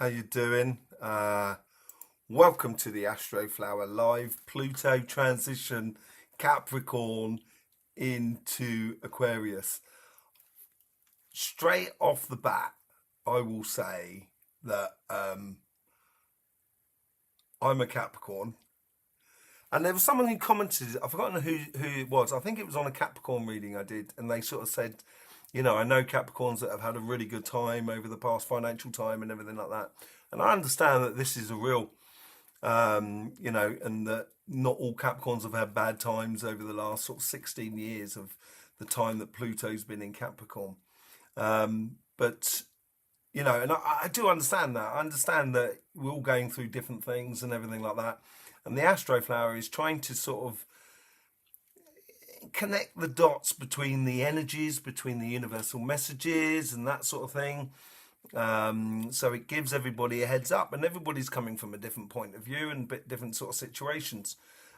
How you doing? Welcome to the Astro Flower live Pluto transition Capricorn into Aquarius. Straight off the bat, I will say that I'm a Capricorn. And there was someone who commented, I've forgotten who it was. I think it was on a Capricorn reading I did, and they sort of said, you know, I know Capricorns that have had a really good time over the past financial time and everything like that. And I understand that this is a real, you know, and that not all Capricorns have had bad times over the last sort of 16 years of the time that Pluto's been in Capricorn. But, you know, and I do understand that. I understand that we're all going through different things and everything like that. And the Astro Flower is trying to sort of connect the dots between the energies, between the universal messages and that sort of thing. So it gives everybody a heads up, and everybody's coming from a different point of view and bit different sort of situations.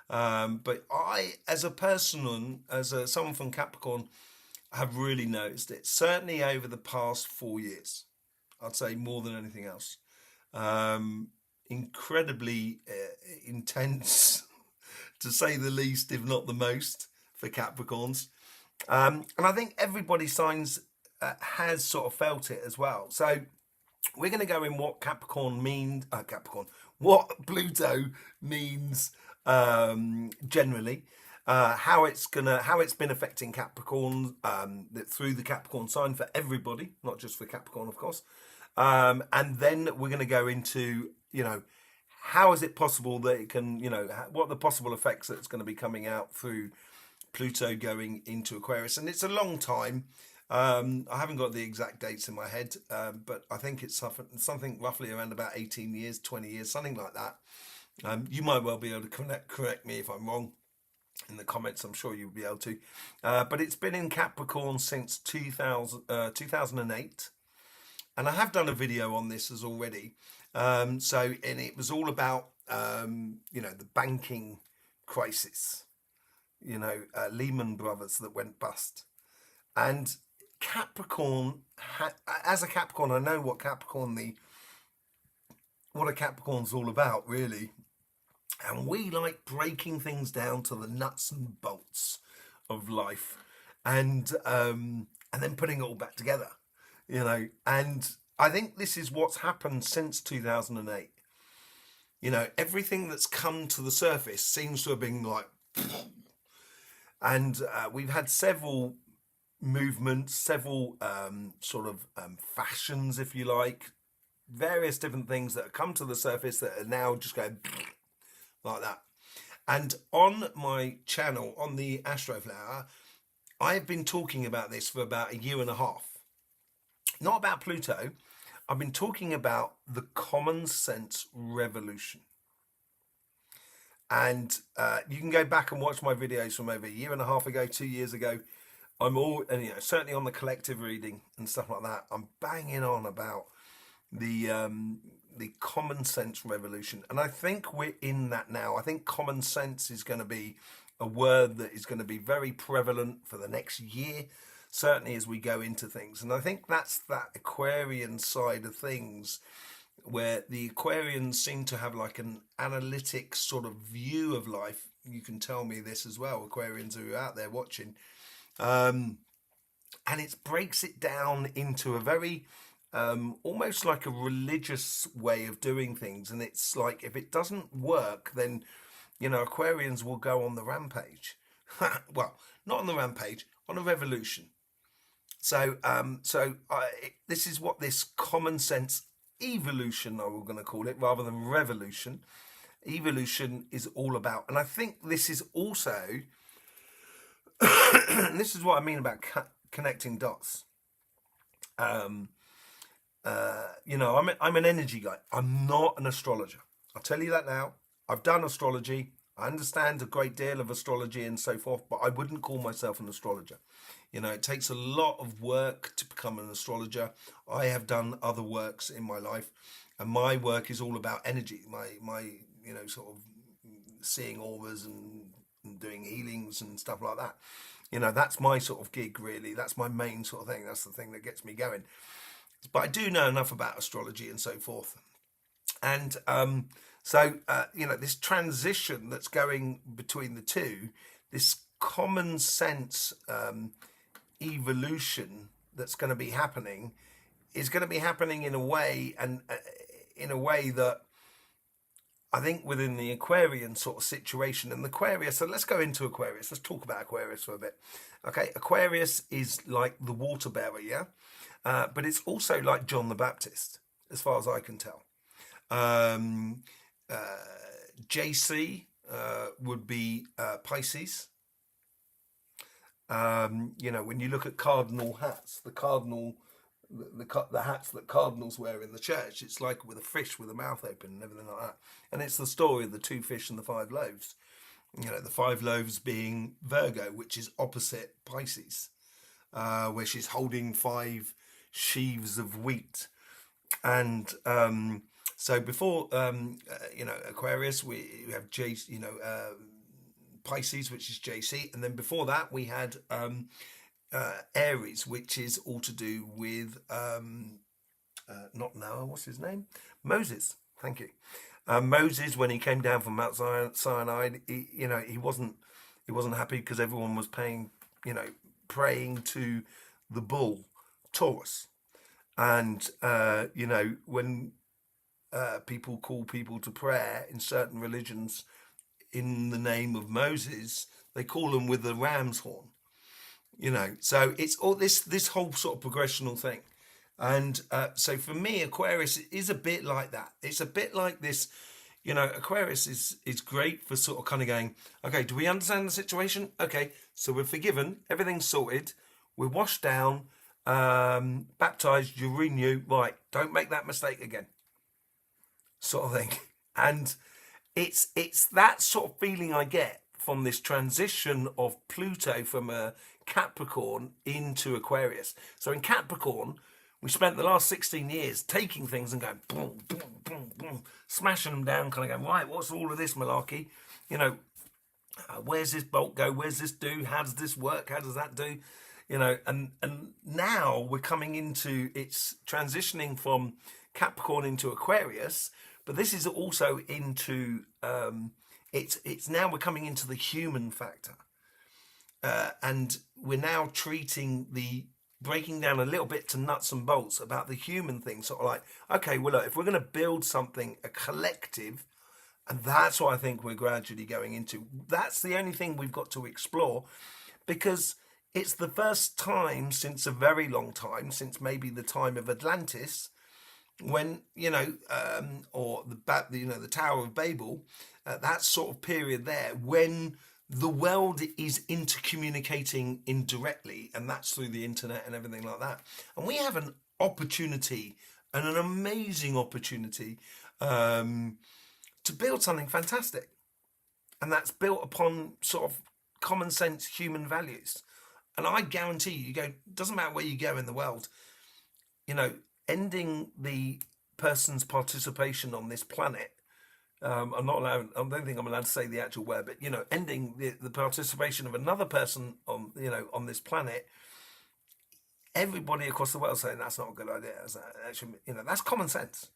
But I, as a person, someone from Capricorn, have really noticed it. Certainly over the past 4 years, I'd say more than anything else. Incredibly intense, to say the least, if not the most, for Capricorns. And I think everybody has sort of felt it as well. So we're going to go in what what Pluto means generally, how it's been affecting Capricorn through the Capricorn sign for everybody, not just for Capricorn, of course. And then we're going to go into, you know, how is it possible that it can, you know, what are the possible effects that's going to be coming out through Pluto going into Aquarius. And it's a long time. I haven't got the exact dates in my head, but I think it's something roughly around about 18 years, 20 years, something like that. You might well be able to correct me if I'm wrong in the comments. I'm sure you'll be able to. But it's been in Capricorn since 2008. And I have done a video on this as already. And it was all about, you know, the banking crisis, you know, Lehman Brothers that went bust. And Capricorn, as a Capricorn, I know what a Capricorn's all about, really. And we like breaking things down to the nuts and bolts of life, and then putting it all back together, you know. And I think this is what's happened since 2008. You know, everything that's come to the surface seems to have been like, and we've had several movements, several fashions, if you like, various different things that have come to the surface that are now just going like that. And on my channel, on the Astro Flower, I've been talking about this for about a year and a half. Not about Pluto. I've been talking about the common sense revolution. And you can go back and watch my videos from over a year and a half ago, 2 years ago. And you know, certainly on the collective reading and stuff like that, I'm banging on about the common sense revolution. And I think we're in that now. I think common sense is going to be a word that is going to be very prevalent for the next year, certainly as we go into things. And I think that's that Aquarian side of things, where the Aquarians seem to have like an analytic sort of view of life. You can tell me this as well, Aquarians who are out there watching. And it breaks it down into a very almost like a religious way of doing things. And it's like, if it doesn't work, then, you know, Aquarians will go on the rampage. Well, not on the rampage, on a revolution. So this is what this common sense evolution, I was going to call it, rather than revolution. Evolution is all about. And I think this is also, this is what I mean about connecting dots. You know, I'm an energy guy. I'm not an astrologer. I'll tell you that now. I've done astrology. I understand a great deal of astrology and so forth, but I wouldn't call myself an astrologer. You know, it takes a lot of work to become an astrologer. I have done other works in my life, and my work is all about energy. My you know, sort of seeing auras and doing healings and stuff like that. You know, that's my sort of gig, really. That's my main sort of thing. That's the thing that gets me going. But I do know enough about astrology and so forth And so, this transition that's going between the two, this common sense evolution that's going to be happening, is going to be happening in a way, and in a way that I think within the Aquarian sort of situation. And the Aquarius, so let's go into Aquarius. Let's talk about Aquarius for a bit. Okay, Aquarius is like the water bearer, yeah? But it's also like John the Baptist, as far as I can tell. JC would be Pisces. When you look at cardinal hats, the hats that cardinals wear in the church, it's like with a fish with a mouth open and everything like that. And it's the story of the 2 fish and the 5 loaves. The 5 loaves being Virgo, which is opposite Pisces, where she's holding 5 sheaves of wheat. And so before Aquarius, we have Pisces, which is JC, and then before that we had Aries, which is all to do with not Noah, what's his name? Moses. Thank you. Moses, when he came down from Mount Sinai, he wasn't happy because everyone was praying to the bull Taurus, and when people call people to prayer in certain religions in the name of Moses, they call them with the ram's horn. So it's all this whole sort of progressional thing. And so for me, Aquarius is a bit like that. It's a bit like this, Aquarius is great for sort of kind of going, okay, do we understand the situation? Okay, so we're forgiven, everything's sorted, we're washed down, baptized, you're renewed, right, don't make that mistake again, sort of thing. And it's that sort of feeling I get from this transition of Pluto from a Capricorn into Aquarius. So in Capricorn, we spent the last 16 years taking things and going boom, boom, boom, boom, smashing them down, kind of going, right, what's all of this malarkey? Where's this bolt go? Where's this do? How does this work? How does that do? And now we're coming into, it's transitioning from Capricorn into Aquarius, but this is also into, it's now we're coming into the human factor. And we're now breaking down a little bit to nuts and bolts about the human thing. Sort of like, okay, well, look, if we're going to build something, a collective, and that's what I think we're gradually going into. That's the only thing we've got to explore, because it's the first time since a very long time, since maybe the time of Atlantis, when, or the Tower of Babel, that sort of period there, when the world is intercommunicating indirectly, and that's through the internet and everything like that. And we have an opportunity, and an amazing opportunity, to build something fantastic. And that's built upon sort of common sense human values. And I guarantee you, doesn't matter where you go in the world, ending the person's participation on this planet, I'm not allowed, I don't think I'm allowed to say the actual word, but ending the participation of another person on this planet, everybody across the world saying that's not a good idea. That's common sense.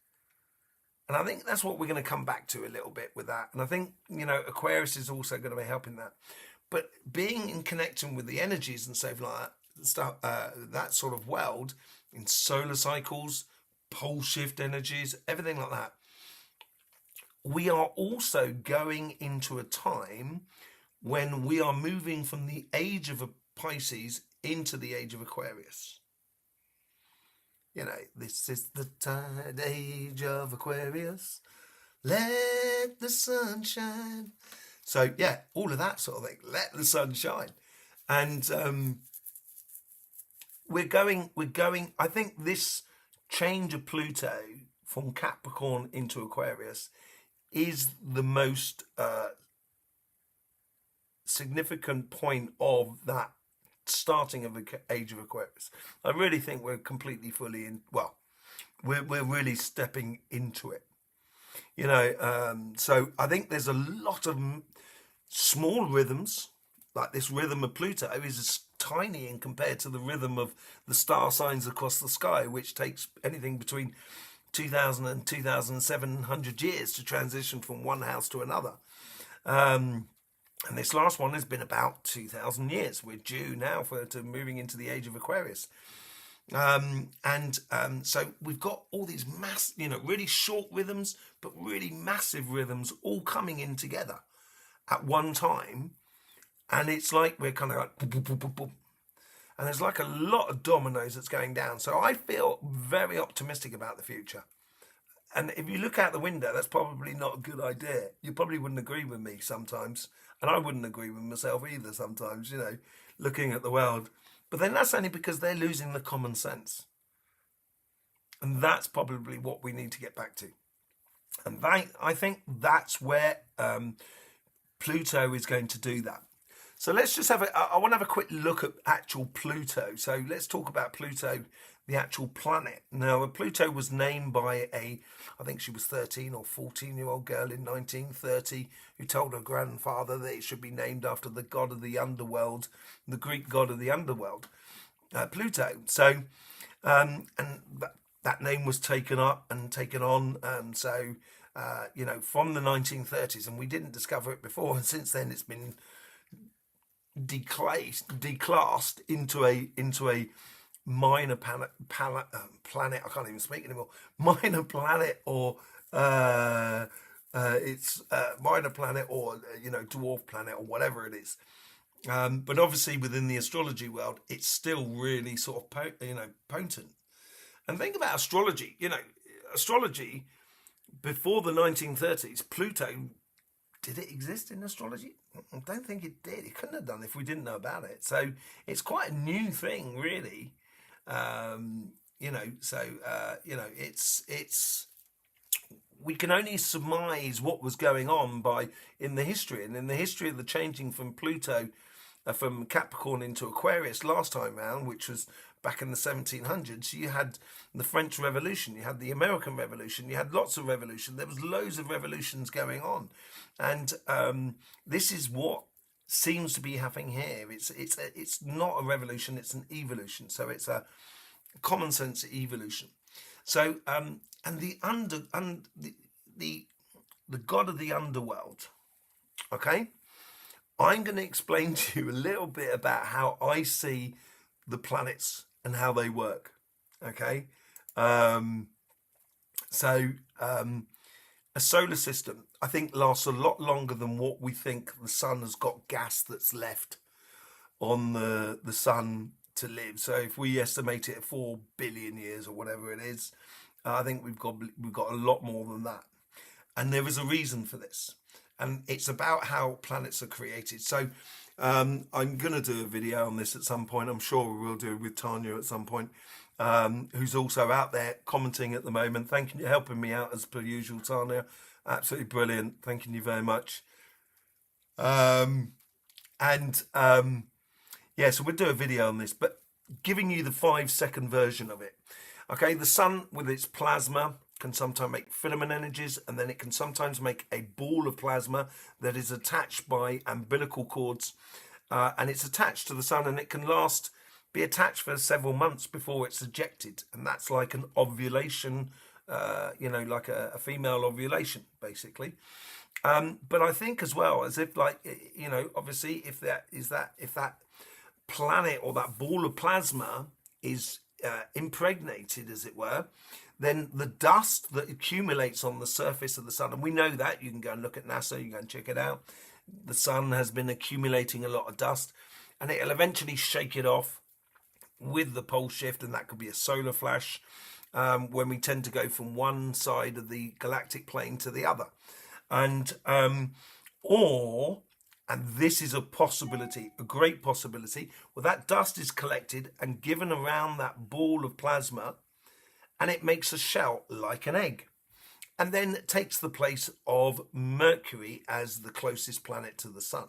And I think that's what we're going to come back to a little bit with that. And I think Aquarius is also going to be helping that. But being in connection with the energies and so like that sort of world, in solar cycles, pole shift energies, everything like that, we are also going into a time when we are moving from the age of Pisces into the age of Aquarius. This is the age of Aquarius. Let the sun shine. So yeah, all of that sort of thing. Let the sun shine. And we're going, I think this change of Pluto from Capricorn into Aquarius is the most significant point of that starting of the age of Aquarius. I really think we're completely fully in, we're really stepping into it. So I think there's a lot of small rhythms, like this rhythm of Pluto is tiny in compared to the rhythm of the star signs across the sky, which takes anything between 2,000 and 2,700 years to transition from one house to another. And this last one has been about 2,000 years. We're due now to moving into the age of Aquarius. So we've got all these really short rhythms, but really massive rhythms all coming in together at one time. And it's like we're kind of like, boop, boop, boop, boop, boop. And there's like a lot of dominoes that's going down. So I feel very optimistic about the future. And if you look out the window, that's probably not a good idea. You probably wouldn't agree with me sometimes. And I wouldn't agree with myself either sometimes, looking at the world. But then that's only because they're losing the common sense. And that's probably what we need to get back to. And I think that's where Pluto is going to do that. So let's just I want to have a quick look at actual Pluto. So let's talk about Pluto, the actual planet. Now, Pluto was named by I think she was 13 or 14-year-old girl in 1930, who told her grandfather that it should be named after the god of the underworld, the Greek god of the underworld, Pluto. So, and that name was taken up and taken on. From the 1930s, and we didn't discover it before. And since then, it's been declassed into a minor planet. I can't even speak anymore. Minor planet, or it's minor planet, or dwarf planet, or whatever it is. But obviously, within the astrology world, it's still really sort of potent. And think about astrology. Astrology before the 1930s, Pluto. Did it exist in astrology? I don't think it did. It couldn't have done if we didn't know about it. So it's quite a new thing, really. It's we can only surmise what was going on in the history, and in the history of the changing from Pluto, from Capricorn into Aquarius last time round, which was back in the 1700s. You had the French Revolution, you had the American Revolution, you had lots of revolution. There was loads of revolutions going on, and this is what seems to be happening here. It's not a revolution; it's an evolution. So it's a common sense evolution. So and the god of the underworld. Okay, I'm going to explain to you a little bit about how I see the planets and how they work. Okay, a solar system, I think, lasts a lot longer than what we think. The sun has got gas that's left on the sun to live. So if we estimate it at 4 billion years or whatever it is, I think we've got a lot more than that. And there is a reason for this, and it's about how planets are created. So I'm going to do a video on this at some point. I'm sure we will do it with Tanya at some point, who's also out there commenting at the moment. Thank you for helping me out as per usual, Tanya. Absolutely brilliant. Thanking you very much. So we'll do a video on this, but giving you the 5-second version of it. Okay, the sun with its plasma can sometimes make filament energies, and then it can sometimes make a ball of plasma that is attached by umbilical cords, and it's attached to the sun, and it can be attached for several months before it's ejected, and that's like an ovulation, like a female ovulation, basically. But I think as well, as if obviously if that planet or that ball of plasma is impregnated, as it were, then the dust that accumulates on the surface of the sun, and we know that, you can go and look at NASA, you can go and check it out. The sun has been accumulating a lot of dust, and it'll eventually shake it off with the pole shift, and that could be a solar flash, when we tend to go from one side of the galactic plane to the other. And this is a possibility, a great possibility, where that dust is collected and given around that ball of plasma, and it makes a shell like an egg, and then it takes the place of Mercury as the closest planet to the sun.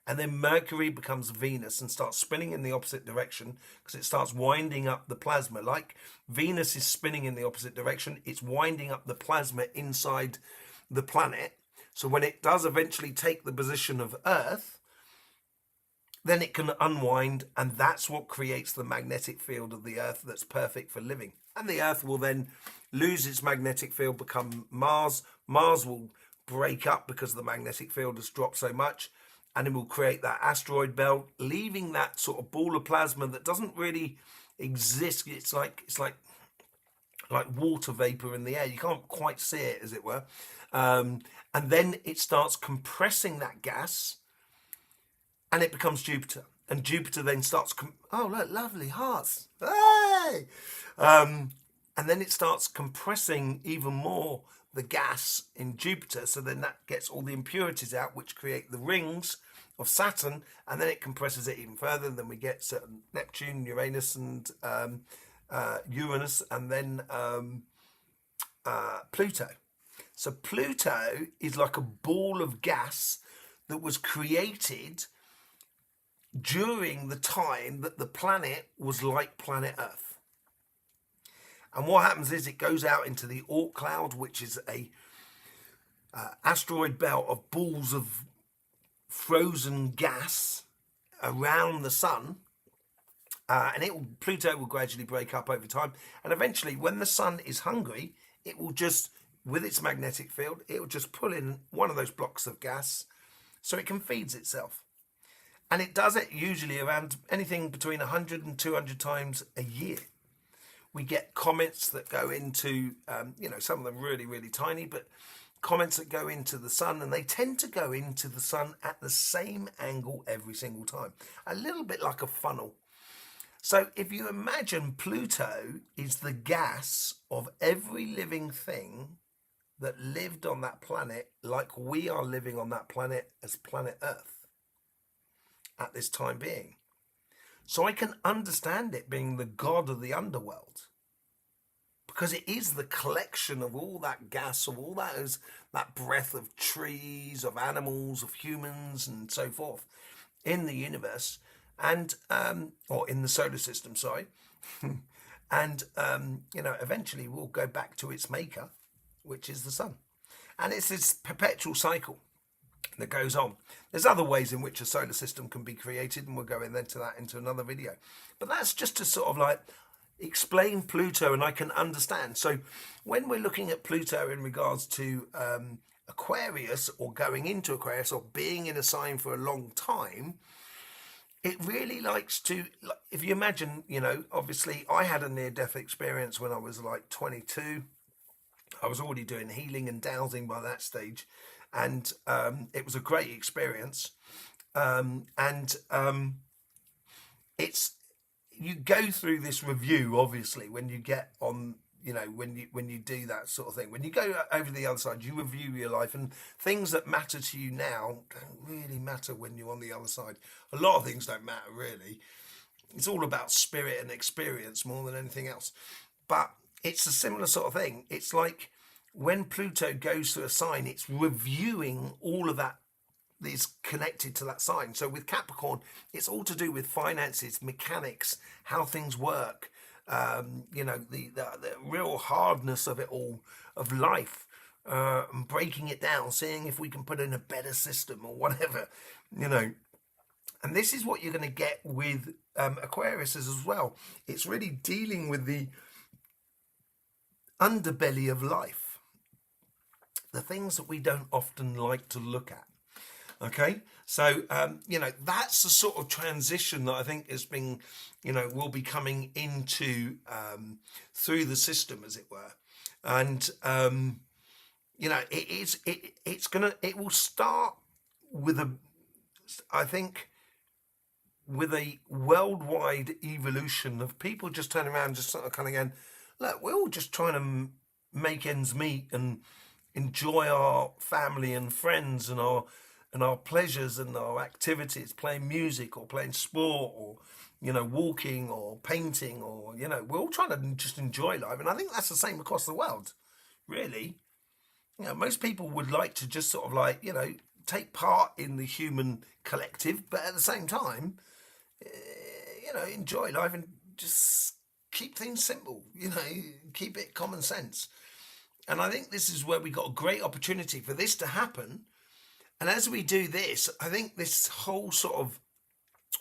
And then Mercury becomes Venus and starts spinning in the opposite direction, because it starts winding up the plasma. Like Venus is spinning in the opposite direction, it's winding up the plasma inside the planet. So when it does eventually take the position of Earth, then it can unwind, and that's what creates the magnetic field of the Earth that's perfect for living. And the Earth will then lose its magnetic field, become Mars. Mars will break up because the magnetic field has dropped so much, and it will create that asteroid belt, leaving that sort of ball of plasma that doesn't really exist. It's like water vapor in the air. You can't quite see it, as it were. And then it starts compressing that gas, and it becomes Jupiter. And Jupiter then starts, oh look, lovely hearts. Hey! And then it starts compressing even more the gas in Jupiter. So then that gets all the impurities out, which create the rings of Saturn. And then it compresses it even further. Then we get certain Neptune, Uranus, and Uranus, and then Pluto. So Pluto is like a ball of gas that was created during the time that the planet was like planet Earth. And what happens is it goes out into the Oort cloud, which is a asteroid belt of balls of frozen gas around the sun. And Pluto will gradually break up over time. And eventually, when the sun is hungry, it will just, with its magnetic field, it will just pull in one of those blocks of gas so it can feed itself. And it does it usually around anything between 100 and 200 times a year. We get comets that go into, some of them really, really tiny, but comets that go into the sun, and they tend to go into the sun at the same angle every single time. A little bit like a funnel. So if you imagine Pluto is the gas of every living thing that lived on that planet, like we are living on that planet as planet Earth at this time being. So I can understand it being the god of the underworld, because it is the collection of all that gas, of all that breath of trees, of animals, of humans, and so forth in the universe, and or in the solar system, sorry. And eventually we'll go back to its maker, which is the sun. And it's this perpetual cycle that goes on. There's other ways in which a solar system can be created, and we'll go into that into another video. But that's just to sort of like explain Pluto, and I can understand. So when we're looking at Pluto in regards to Aquarius, or going into Aquarius, or being in a sign for a long time, it really likes to, if you imagine, obviously I had a near-death experience when I was like 22. I was already doing healing and dowsing by that stage, and it was a great experience. It's, you go through this review, obviously, when you get on, when you do that sort of thing. When you go over the other side, you review your life, and things that matter to you now don't really matter when you're on the other side. A lot of things don't matter, really. It's all about spirit and experience more than anything else. But it's a similar sort of thing. It's like when Pluto goes to a sign, it's reviewing all of that is connected to that sign. So with Capricorn, it's all to do with finances, mechanics, how things work, the real hardness of it all, of life, and breaking it down, seeing if we can put in a better system or whatever, And this is what you're going to get with Aquarius as well. It's really dealing with the underbelly of life, the things that we don't often like to look at. Okay, so that's the sort of transition that I think has been, will be coming into through the system, as it were, and it will start with with a worldwide evolution of people just turning around, just sort of kind of going, look, we're all just trying to make ends meet and enjoy our family and friends and our pleasures and our activities, playing music or playing sport or, walking or painting or, we're all trying to just enjoy life. And I think that's the same across the world, really. Most people would like to just sort of like, take part in the human collective, but at the same time, enjoy life and just keep things simple, keep it common sense. And I think this is where we got a great opportunity for this to happen. And as we do this, I think this whole sort of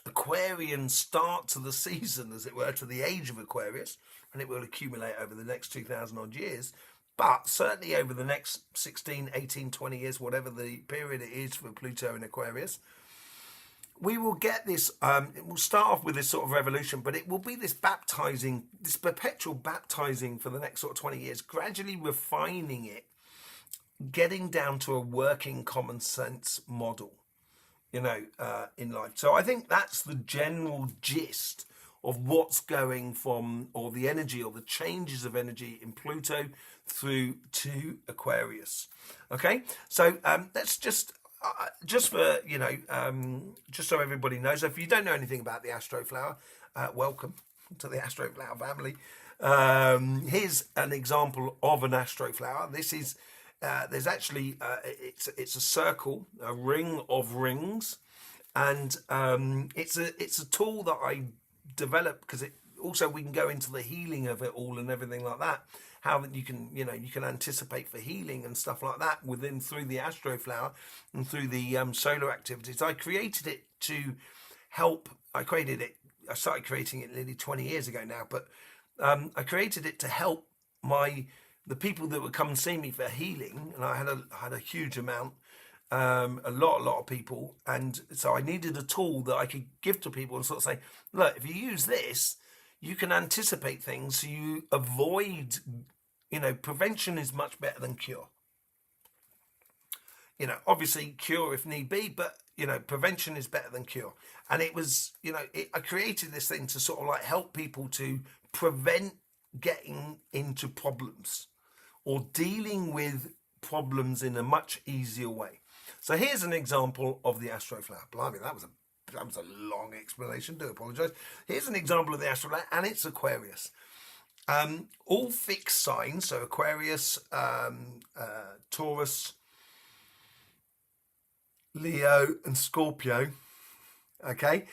Aquarian start to the season, as it were, to the age of Aquarius, and it will accumulate over the next 2,000 odd years. But certainly over the next 16, 18, 20 years, whatever the period it is for Pluto in Aquarius, we will get this, it will start off with this sort of revolution, but it will be this baptizing, this perpetual baptizing for the next sort of 20 years, gradually refining it, getting down to a working common sense model, in life. So I think that's the general gist of what's going from, or the energy, or the changes of energy in Pluto through to Aquarius. Okay, so let's just for just so everybody knows, if you don't know anything about the Astro Flower, welcome to the Astro Flower family. Here's an example of an Astro Flower. This is there's actually it's a circle, a ring of rings, and it's a tool that I developed because it also, we can go into the healing of it all and everything like that. How that you can anticipate for healing and stuff like that through the Astro Flower and through the solar activities. I created it to help. I started creating it nearly 20 years ago now, but I created it to help the people that would come and see me for healing, and I had a huge amount, a lot of people, and so I needed a tool that I could give to people and sort of say, look, if you use this, you can anticipate things, so you avoid, prevention is much better than cure. Obviously cure if need be, but prevention is better than cure. And it was, I created this thing to sort of like help people to prevent getting into problems or dealing with problems in a much easier way. So here's an example of the Astro Flower. Blimey, that was a long explanation. Do apologise. Here's an example of the Astro Flower, and it's Aquarius. All fixed signs, so Aquarius, Taurus, Leo, and Scorpio. Okay,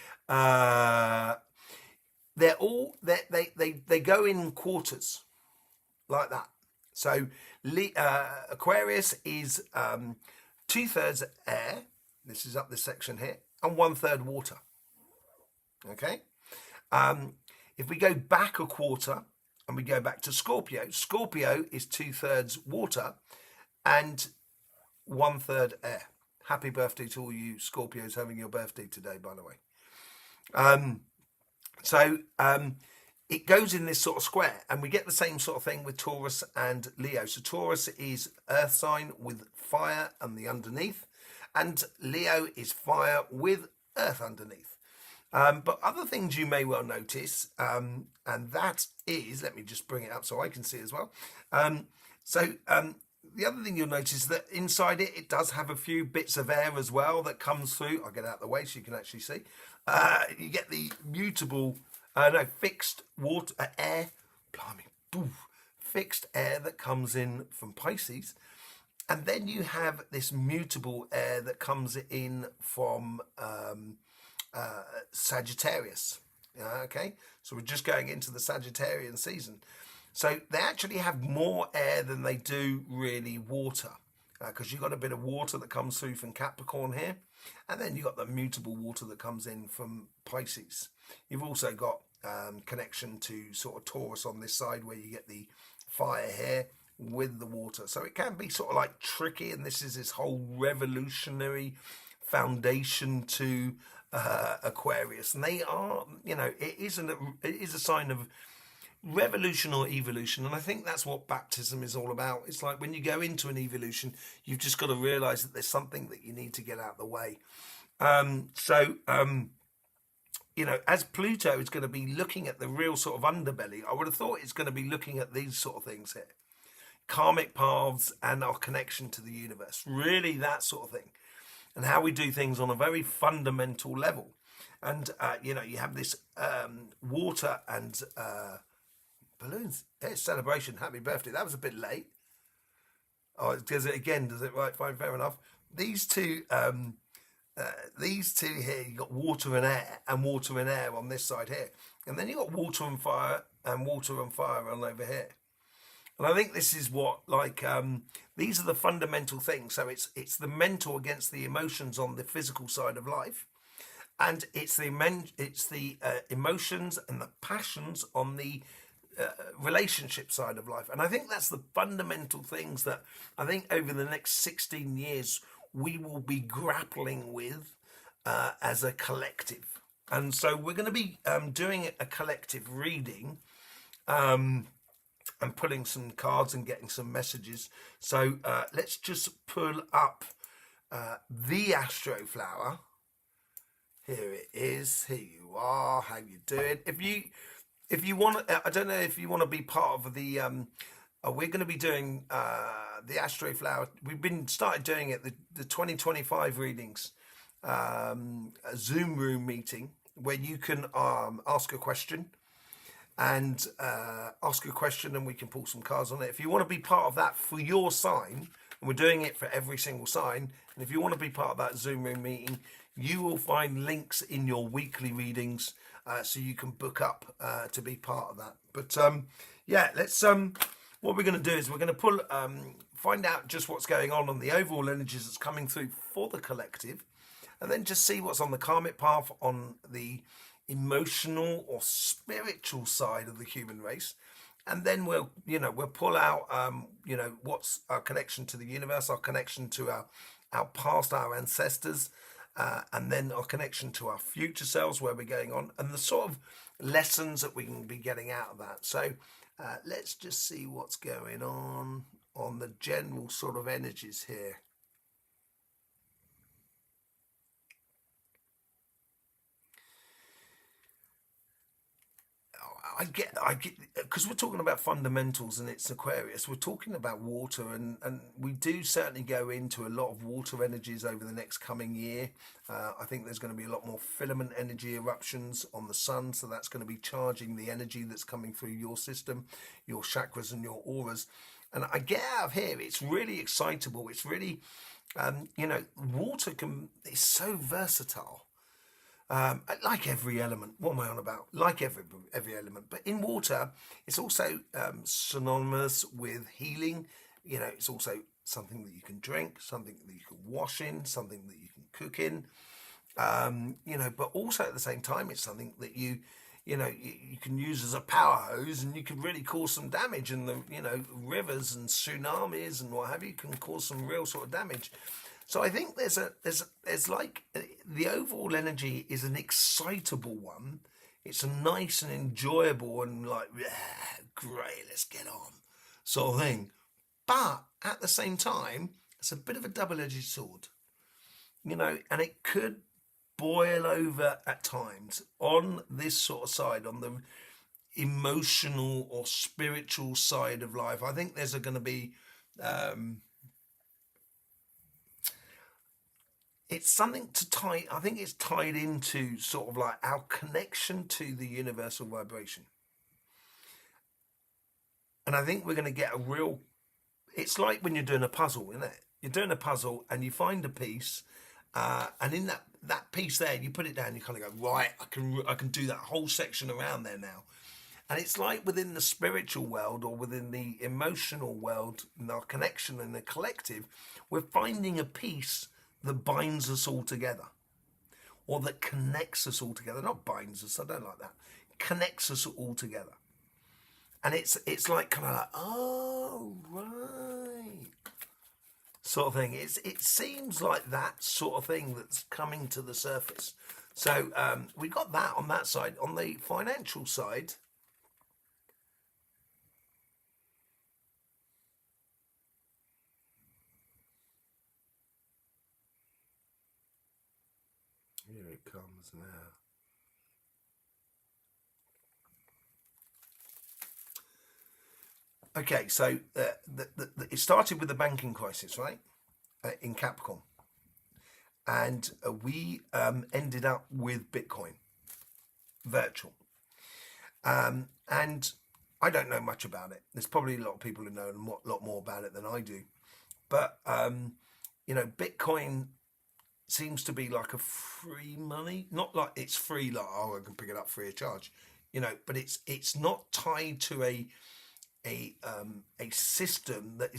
they're all they go in quarters like that. So Aquarius is 2/3 air. This is up this section here, and 1/3 water. Okay. If we go back a quarter and we go back to Scorpio, Scorpio is 2/3 water and 1/3 air. Happy birthday to all you Scorpios having your birthday today, by the way. It goes in this sort of square, and we get the same sort of thing with Taurus and Leo. So Taurus is earth sign with fire and the underneath, and Leo is fire with earth underneath. But other things you may well notice, and that is, let me just bring it up so I can see as well. The other thing you'll notice is that inside it does have a few bits of air as well that comes through. I'll get it out of the way so you can actually see. You get the fixed water air, fixed air that comes in from Pisces, and then you have this mutable air that comes in from Sagittarius. Okay, so we're just going into the Sagittarian season. So they actually have more air than they do really water, because you've got a bit of water that comes through from Capricorn here, and then you've got the mutable water that comes in from Pisces. You've also got connection to sort of Taurus on this side, where you get the fire here with the water. So it can be sort of like tricky, and this is this whole revolutionary foundation to Aquarius, and they are, it is a sign of revolution or evolution, and I think that's what baptism is all about. It's like when you go into an evolution, you've just got to realize that there's something that you need to get out of the way. As Pluto is going to be looking at the real sort of underbelly, I would have thought it's going to be looking at these sort of things here, karmic paths and our connection to the universe, really that sort of thing, and how we do things on a very fundamental level. And you have this water and balloons. It's celebration. Happy birthday. That was a bit late. Oh, does it again? Does it? Right, fine, fair enough. These two here, you got water and air, and water and air on this side here, and then you got water and fire on over here. And I think this is what, these are the fundamental things. So it's the mental against the emotions on the physical side of life, and it's the emotions and the passions on the relationship side of life. And I think that's the fundamental things that I think over the next 16 years we will be grappling with as a collective. And so we're going to be doing a collective reading and pulling some cards and getting some messages. So let's just pull up the Astro Flower. Here it is. Here you are. How you doing? If you want, I don't know if you want to be part of the. We're going to be doing the Astro Flower. We've been started doing it the 2025 readings, a Zoom room meeting where you can ask a question and we can pull some cards on it. If you want to be part of that for your sign, and we're doing it for every single sign, and if you want to be part of that Zoom room meeting, you will find links in your weekly readings so you can book up to be part of that. But yeah, let's what we're going to do is we're going to pull find out just what's going on the overall energies that's coming through for the collective, and then just see what's on the karmic path on the emotional or spiritual side of the human race. And then we'll pull out what's our connection to the universe, our connection to our past, our ancestors, and then our connection to our future selves, where we're going on, and the sort of lessons that we can be getting out of that. So let's just see what's going on the general sort of energies here. I get, because we're talking about fundamentals and it's Aquarius, we're talking about water, and we do certainly go into a lot of water energies over the next coming year. I think there's going to be a lot more filament energy eruptions on the sun, so that's going to be charging the energy that's coming through your system, your chakras and your auras. And I get out of here, it's really excitable. It's really, water is so versatile. Like every element, what am I on about? Like every element, but in water, it's also synonymous with healing. It's also something that you can drink, something that you can wash in, something that you can cook in. But also at the same time, it's something that you can use as a power hose, and you can really cause some damage. And the rivers and tsunamis and what have you can cause some real sort of damage. So I think there's like the overall energy is an excitable one. It's a nice and enjoyable and like, yeah, great, let's get on sort of thing. But at the same time, it's a bit of a double-edged sword, and it could boil over at times on this sort of side, on the emotional or spiritual side of life. I think there's going to be it's something to tie. I think it's tied into sort of like our connection to the universal vibration. And I think we're going to get a real, it's like when you're doing a puzzle, isn't it? You're doing a puzzle and you find a piece, and in that piece there, you put it down, you kind of go, right, I can do that whole section around there now. And it's like within the spiritual world or within the emotional world, and our connection in the collective, we're finding a piece that binds us all together, or that connects us all together. Not binds us, I don't like that. Connects us all together. And it's like kind of like, oh, right, sort of thing. It seems like that sort of thing that's coming to the surface. So we got that on that side. On the financial side, here it comes now. Okay, so it started with the banking crisis, right, in Capricorn. And we ended up with Bitcoin, virtual. And I don't know much about it. There's probably a lot of people who know a lot more about it than I do. But, Bitcoin seems to be like a free money. Not like it's free, like, oh, I can pick it up free of charge. But it's not tied to a system that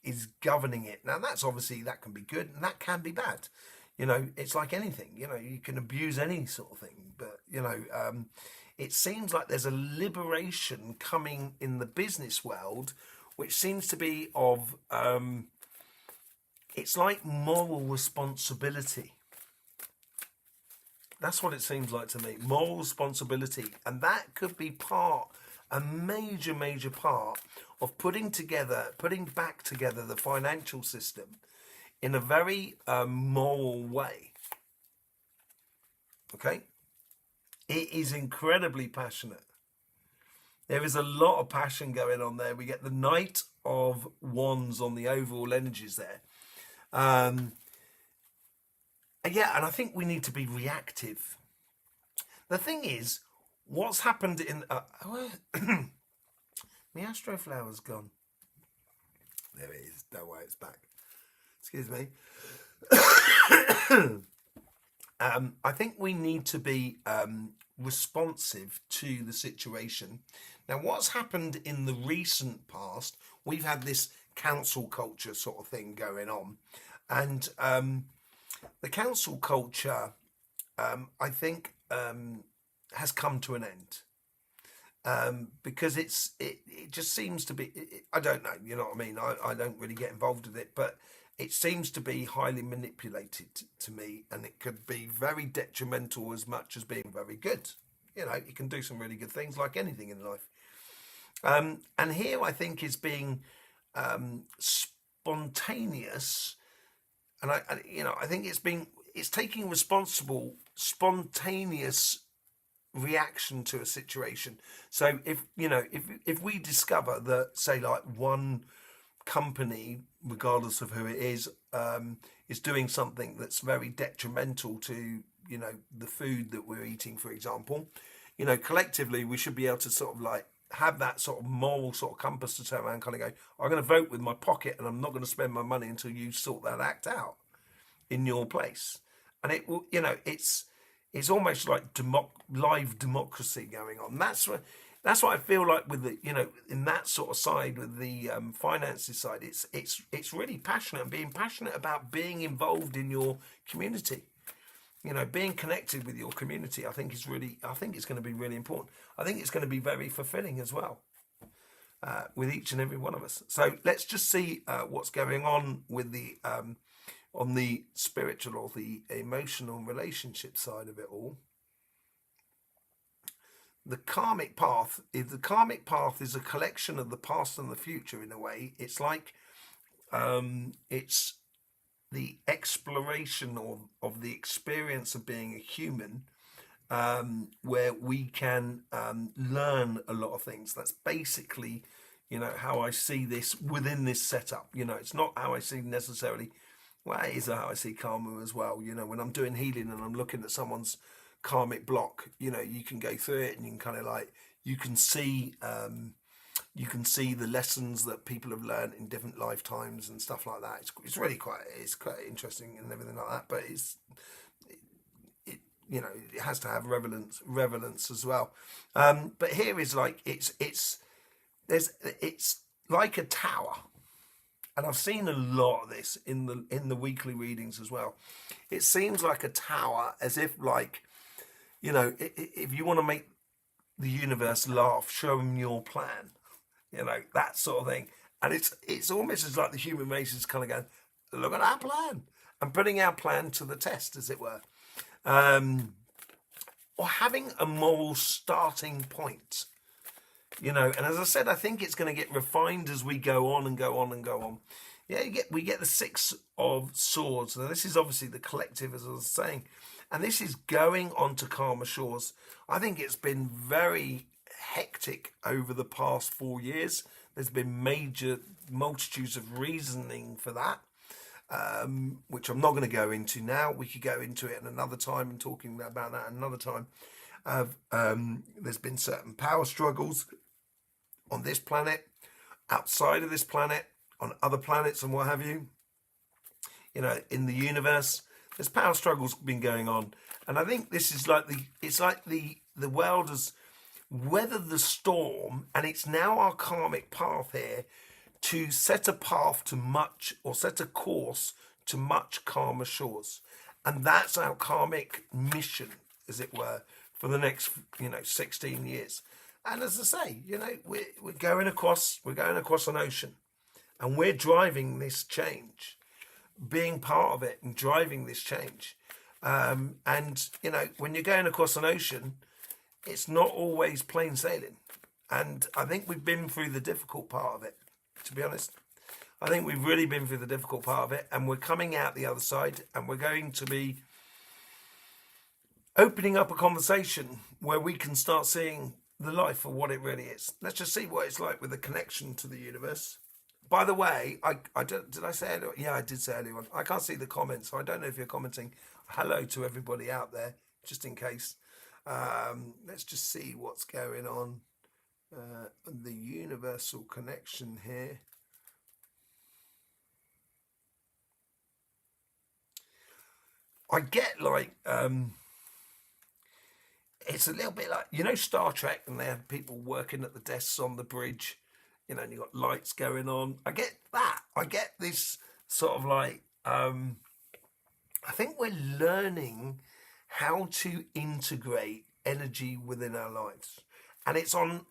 is governing it. Now that's obviously, that can be good and that can be bad. You know, it's like anything, you know, you can abuse any sort of thing, but, you know, it seems like there's a liberation coming in the business world, which seems to be of, it's like moral responsibility. That's what it seems like to me, moral responsibility. And that could be a major part of putting back together the financial system in a very moral way. Okay? It is incredibly passionate. There is a lot of passion going on there. We get the Knight of Wands on the overall energies there. Yeah, and I think we need to be reactive. The thing is, what's happened in... the Astro Flower's gone. There it is. Don't worry, it's back. Excuse me. I think we need to be responsive to the situation. Now, what's happened in the recent past, we've had this council culture sort of thing going on. And the council culture, I think, has come to an end. Because it just seems to be, I don't know, you know what I mean? I don't really get involved with it, but it seems to be highly manipulated to me, and it could be very detrimental as much as being very good. You know, it can do some really good things like anything in life. And here I think is being spontaneous, and I think it's taking spontaneous reaction to a situation. So if we discover that, say, like one company, regardless of who it is doing something that's very detrimental to, you know, the food that we're eating, for example, you know, collectively we should be able to sort of like have that sort of moral sort of compass to turn around and kind of go, I'm going to vote with my pocket and I'm not going to spend my money until you sort that act out in your place. And it will, you know, it's almost like live democracy going on. That's what I feel like with the, you know, in that sort of side with the finances side. It's really passionate, and being passionate about being involved in your community. You know, being connected with your community, I think it's going to be really important. I think it's going to be very fulfilling as well with each and every one of us. So let's just see what's going on with the on the spiritual or the emotional relationship side of it all. The karmic path is a collection of the past and the future in a way. It's like it's the exploration of the experience of being a human, where we can learn a lot of things. That's basically, you know, how I see this within this setup. You know, it's not how I see necessarily, well, it is how I see karma as well. You know, when I'm doing healing and I'm looking at someone's karmic block, you know, you can go through it and you can kind of like, you can see the lessons that people have learned in different lifetimes and stuff like that. It's really quite interesting and everything like that, but it you know, it has to have relevance as well. But here is like, it's like a tower. And I've seen a lot of this in the weekly readings as well. It seems like a tower, as if like, you know, if you want to make the universe laugh, show them your plan. You know, that sort of thing. And it's almost as like the human race is kind of going, look at our plan, and putting our plan to the test, as it were. Or having a moral starting point. You know, and as I said, I think it's going to get refined as we go on and go on and go on. Yeah, we get the Six of Swords. Now, this is obviously the collective, as I was saying. And this is going on to Karma Shores. I think it's been very hectic over the past 4 years. There's been multitudes of reasoning for that, which I'm not going to go into now. We could go into it at another time and talking about that another time. There's been certain power struggles on this planet, outside of this planet, on other planets and what have you. You know, in the universe, there's power struggles been going on, and I think this is like the world has weathered the storm, and it's now our karmic path here to set a path to much, or set a course to much calmer shores. And that's our karmic mission, as it were, for the next 16 years. And as I say, we're going across an ocean, and we're driving this change, being part of it and driving this change. And when you're going across an ocean, it's not always plain sailing. And I think we've been through the difficult part of it, to be honest. I think we've really been through the difficult part of it, and we're coming out the other side, and we're going to be opening up a conversation where we can start seeing the life for what it really is. Let's just see what it's like with the connection to the universe. By the way, did I say earlier? Yeah, I did say earlier on. I can't see the comments, so I don't know if you're commenting. Hello to everybody out there, just in case. Let's just see what's going on. The universal connection here. I get like, it's a little bit like, Star Trek, and they have people working at the desks on the bridge, and you've got lights going on. I get that. I get this sort of like, I think we're learning how to integrate energy within our lives. And it's on,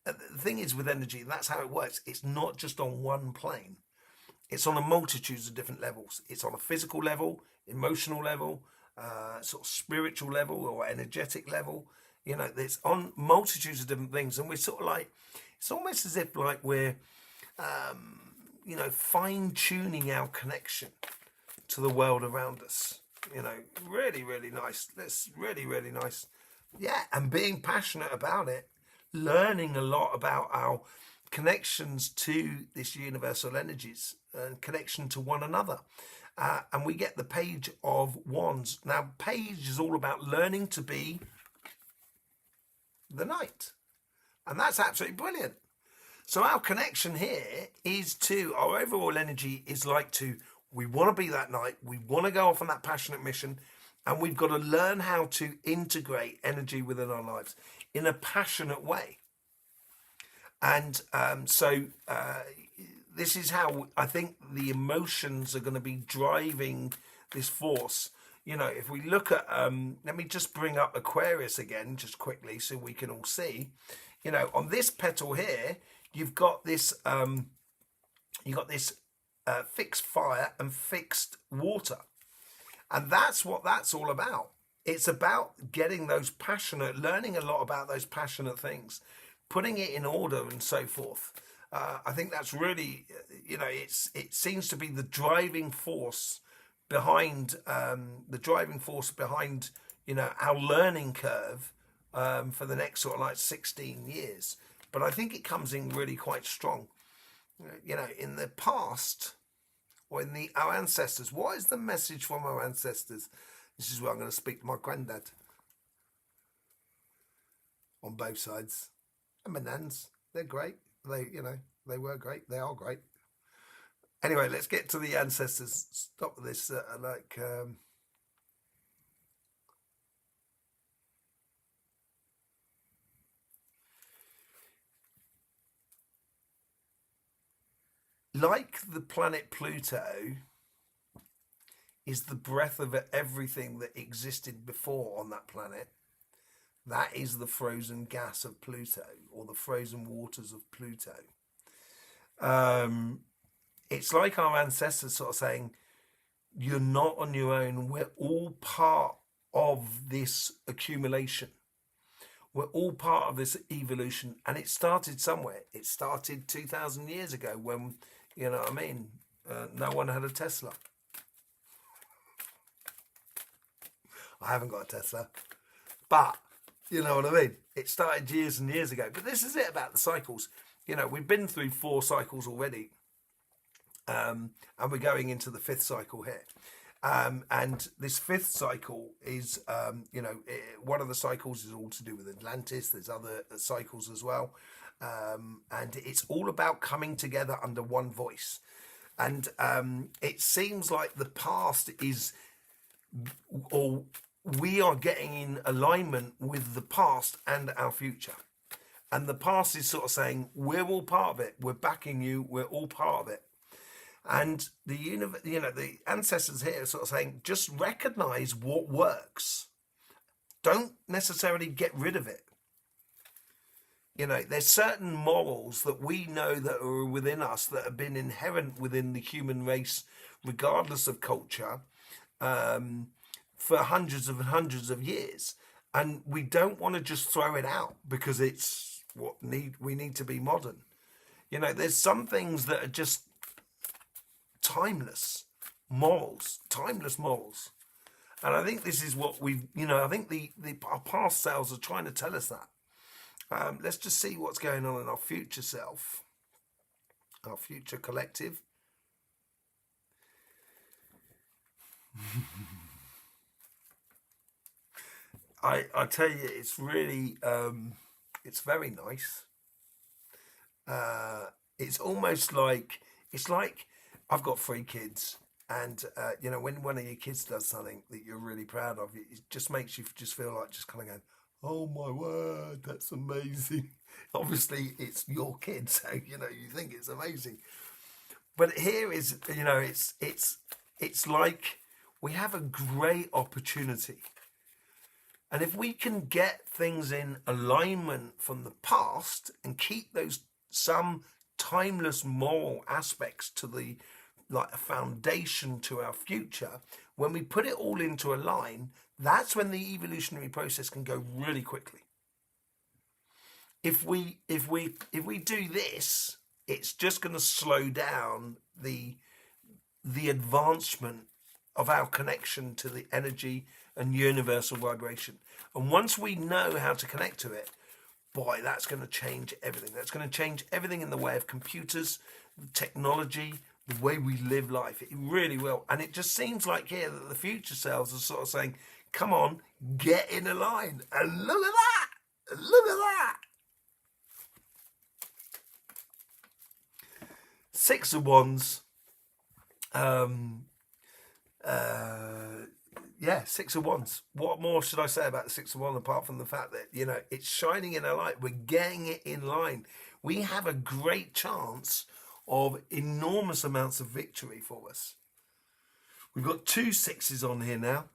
the thing is with energy, that's how it works. It's not just on one plane. It's on a multitude of different levels. It's on a physical level, emotional level, sort of spiritual level or energetic level. It's on multitudes of different things. And we're sort of like, it's almost as if like we're, fine-tuning our connection to the world around us. Really, really nice. That's really, really nice. Yeah, and being passionate about it, learning a lot about our connections to this universal energies and connection to one another. And we get the Page of Wands. Now, Page is all about learning to be the knight. And that's absolutely brilliant. So our connection here is to, our overall energy is like we want to be that knight. We want to go off on that passionate mission. And we've got to learn how to integrate energy within our lives in a passionate way. And so this is how I think the emotions are going to be driving this force. If we look at, let me just bring up Aquarius again, just quickly, so we can all see. On this petal here, you've got this, fixed fire and fixed water. And that's what that's all about. It's about getting those passionate, learning a lot about those passionate things, putting it in order and so forth. I think that's really, it seems to be the driving force behind, our learning curve for the next sort of like 16 years. But I think it comes in really quite strong. In the past, or in our ancestors, what is the message from our ancestors? This is where I'm going to speak to my granddad. On both sides. And my nans, they're great. They were great. They are great. Anyway, let's get to the ancestors. Stop this, like the planet Pluto is the breath of everything that existed before on that planet. That is the frozen gas of Pluto, or the frozen waters of Pluto. It's like our ancestors sort of saying, you're not on your own. We're all part of this accumulation. We're all part of this evolution. And it started somewhere. It started 2,000 years ago when, no one had a Tesla. I haven't got a Tesla. But, you know what I mean? It started years and years ago. But this is it about the cycles. We've been through 4 cycles already. And we're going into the 5th cycle here. And this 5th cycle is, one of the cycles is all to do with Atlantis. There's other cycles as well. And it's all about coming together under one voice. And it seems like the past is, or we are getting in alignment with the past and our future. And the past is sort of saying, we're all part of it. We're backing you. We're all part of it. And the universe, the ancestors here are sort of saying, just recognize what works. Don't necessarily get rid of it. There's certain morals that we know that are within us that have been inherent within the human race, regardless of culture, for hundreds of years. And we don't want to just throw it out because it's we need to be modern. There's some things that are just timeless morals. And I think this is what I think our past selves are trying to tell us that. Let's just see what's going on in our future self, our future collective. I tell you, it's really, it's very nice. It's almost like, I've got 3 kids, and when one of your kids does something that you're really proud of, it just makes you just feel like just kind of going, oh my word, that's amazing. Obviously it's your kid, so you think it's amazing. But here is, it's like we have a great opportunity. And if we can get things in alignment from the past and keep some timeless moral aspects to a foundation to our future, when we put it all into a line, that's when the evolutionary process can go really quickly. If we do this, it's just going to slow down the advancement of our connection to the energy and universal vibration. And once we know how to connect to it, boy, that's going to change everything. That's going to change everything in the way of computers, technology, the way we live life. It really will. And it just seems like here that the future selves are sort of saying, come on, get in a line. And look at that. Look at that. 6 of Wands. Yeah, 6 of Wands. What more should I say about the 6 of Wands apart from the fact that, it's shining in a light. We're getting it in line. We have a great chance of enormous amounts of victory for us. We've got 2 6s on here now.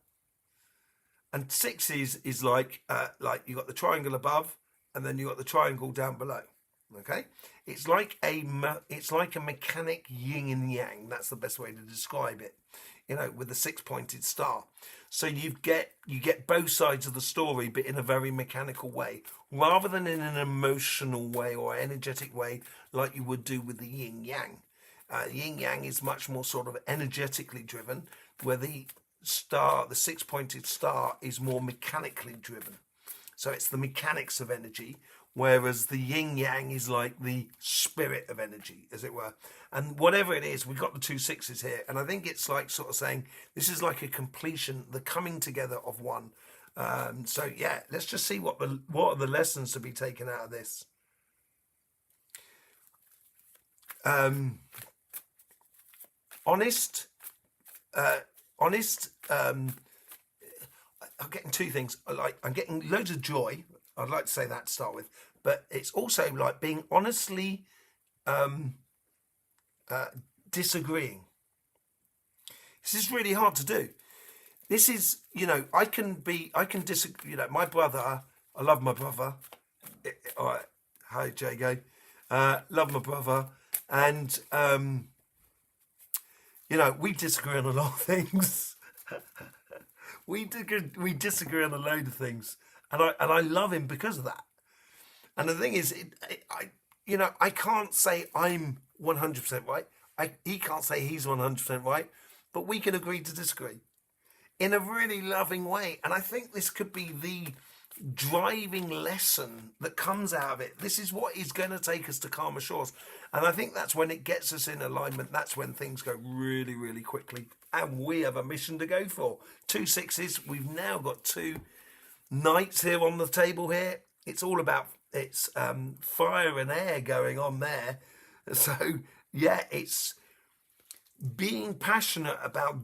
And 6s is like you got the triangle above and then you got the triangle down below. Okay? It's like a mechanic yin and yang. That's the best way to describe it. With the 6-pointed star. So you get both sides of the story, but in a very mechanical way, rather than in an emotional way or energetic way like you would do with the yin yang. Yin yang is much more sort of energetically driven, where the 6-pointed star is more mechanically driven. So it's the mechanics of energy, whereas the yin yang is like the spirit of energy, as it were. And whatever it is, we've got the 2 6s here, and I think it's like sort of saying this is like a completion, the coming together of one. So yeah, let's just see what are the lessons to be taken out of this. Honest. I'm getting 2 things. I'm getting loads of joy. I'd like to say that to start with, but it's also like being honestly disagreeing. This is really hard to do. This is, I can disagree. My brother, I love my brother. All right, hi Jago, love my brother, and we disagree on a lot of things. we disagree on a load of things, and I love him because of that. And the thing is, I can't say I'm 100% right. He can't say he's 100% right, but we can agree to disagree in a really loving way. And I think this could be the driving lesson that comes out of it. This is what is going to take us to calmer shores. And I think that's when it gets us in alignment. That's when things go really, really quickly. And we have a mission to go for. 2 6s. We've now got 2 knights here on the table here. It's all about fire and air going on there. So yeah, it's being passionate about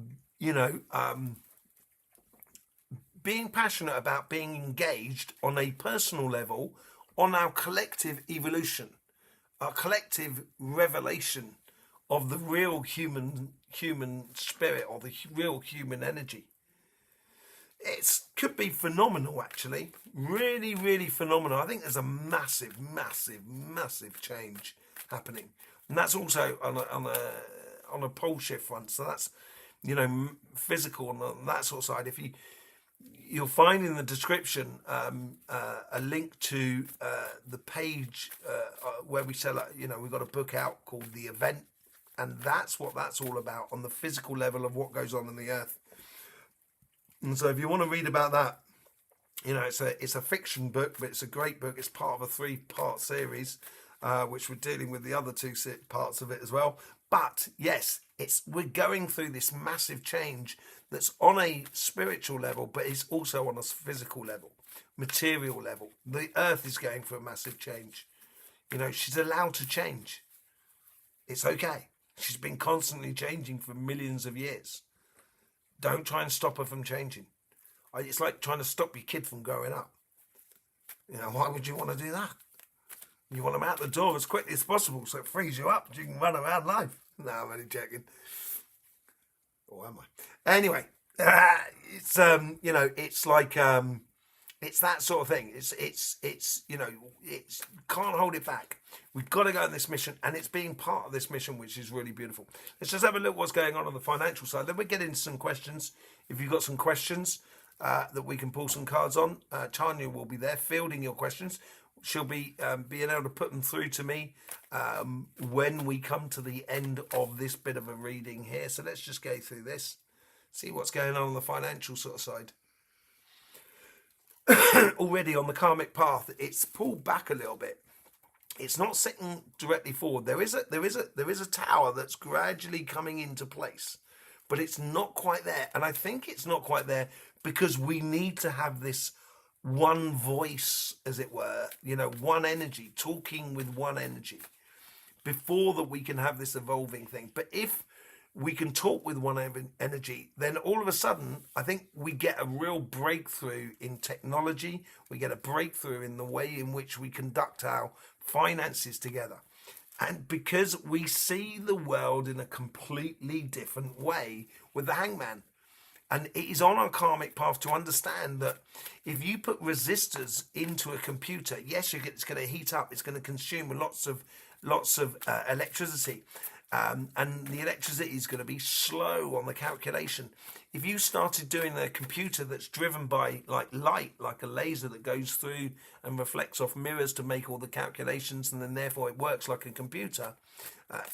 being engaged on a personal level on our collective evolution, our collective revelation of the real human spirit, or the real human energy. It could be phenomenal, actually. Really, really phenomenal. I think there's a massive, massive, massive change happening, and that's also on a pole shift front. So that's, you know, physical and that sort of side. If you'll find in the description a link to the page where we sell. You know, we've got a book out called The Event, and that's what that's all about on the physical level of what goes on in the earth. And so if you want to read about that, you know, it's a fiction book, but it's a great book. It's part of a 3-part series, which we're dealing with the other 2 parts of it as well. But yes, we're going through this massive change that's on a spiritual level, but it's also on a physical level, material level. The earth is going through a massive change. You know, she's allowed to change. It's okay. She's been constantly changing for millions of years. Don't try and stop her from changing. It's like trying to stop your kid from growing up. You know, why would you want to do that? You want them out the door as quickly as possible so it frees you up so you can run around life. No, I'm only joking. Or am I? Anyway, it's you know, it's like it's that sort of thing. It's you know, it's can't hold it back. We've got to go on this mission, and it's being part of this mission, which is really beautiful. Let's just have a look what's going on the financial side. Then we get into some questions. If you've got some questions that we can pull some cards on, Tanya will be there fielding your questions. She'll be being able to put them through to me when we come to the end of this bit of a reading here. So let's just go through this, see what's going on the financial sort of side. Already on the karmic path, it's pulled back a little bit. It's not sitting directly forward. There is a tower that's gradually coming into place, but it's not quite there. And I think it's not quite there because we need to have this one voice, as it were, you know, one energy, talking with one energy before that we can have this evolving thing. But if we can talk with one energy, then all of a sudden, I think we get a real breakthrough in technology. We get a breakthrough in the way in which we conduct our finances together. And because we see the world in a completely different way with the Hangman. And it is on our karmic path to understand that if you put resistors into a computer, yes, it's going to heat up. It's going to consume lots of electricity. And the electricity is going to be slow on the calculation. If you started doing a computer that's driven by like light, like a laser that goes through and reflects off mirrors to make all the calculations, and then therefore it works like a computer,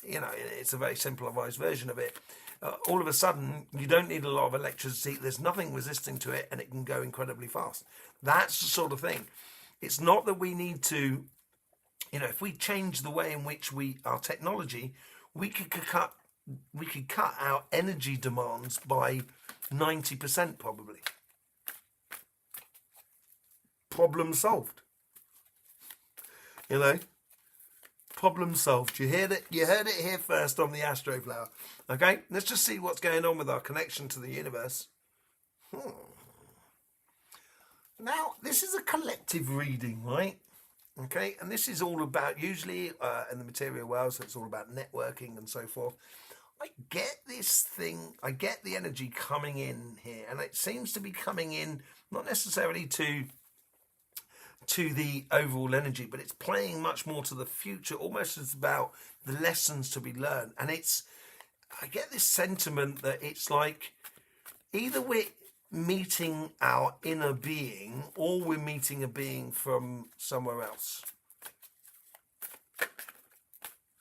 you know, it's a very simplified version of it. All of a sudden, you don't need a lot of electricity. There's nothing resisting to it, and it can go incredibly fast. That's the sort of thing. It's not that we need to, you know, if we change the way in which our technology, we could cut our energy demands by 90% probably. Problem solved. You know, problem solved. You heard it here first on the Astro Flower. Okay, let's just see what's going on with our connection to the universe. Now, this is a collective reading, right? Okay, and this is all about, usually in the material world, so it's all about networking and so forth. I get this thing, I get the energy coming in here, and it seems to be coming in not necessarily to the overall energy, but it's playing much more to the future, almost as about the lessons to be learned. And I get this sentiment that it's like either we're meeting our inner being or we're meeting a being from somewhere else.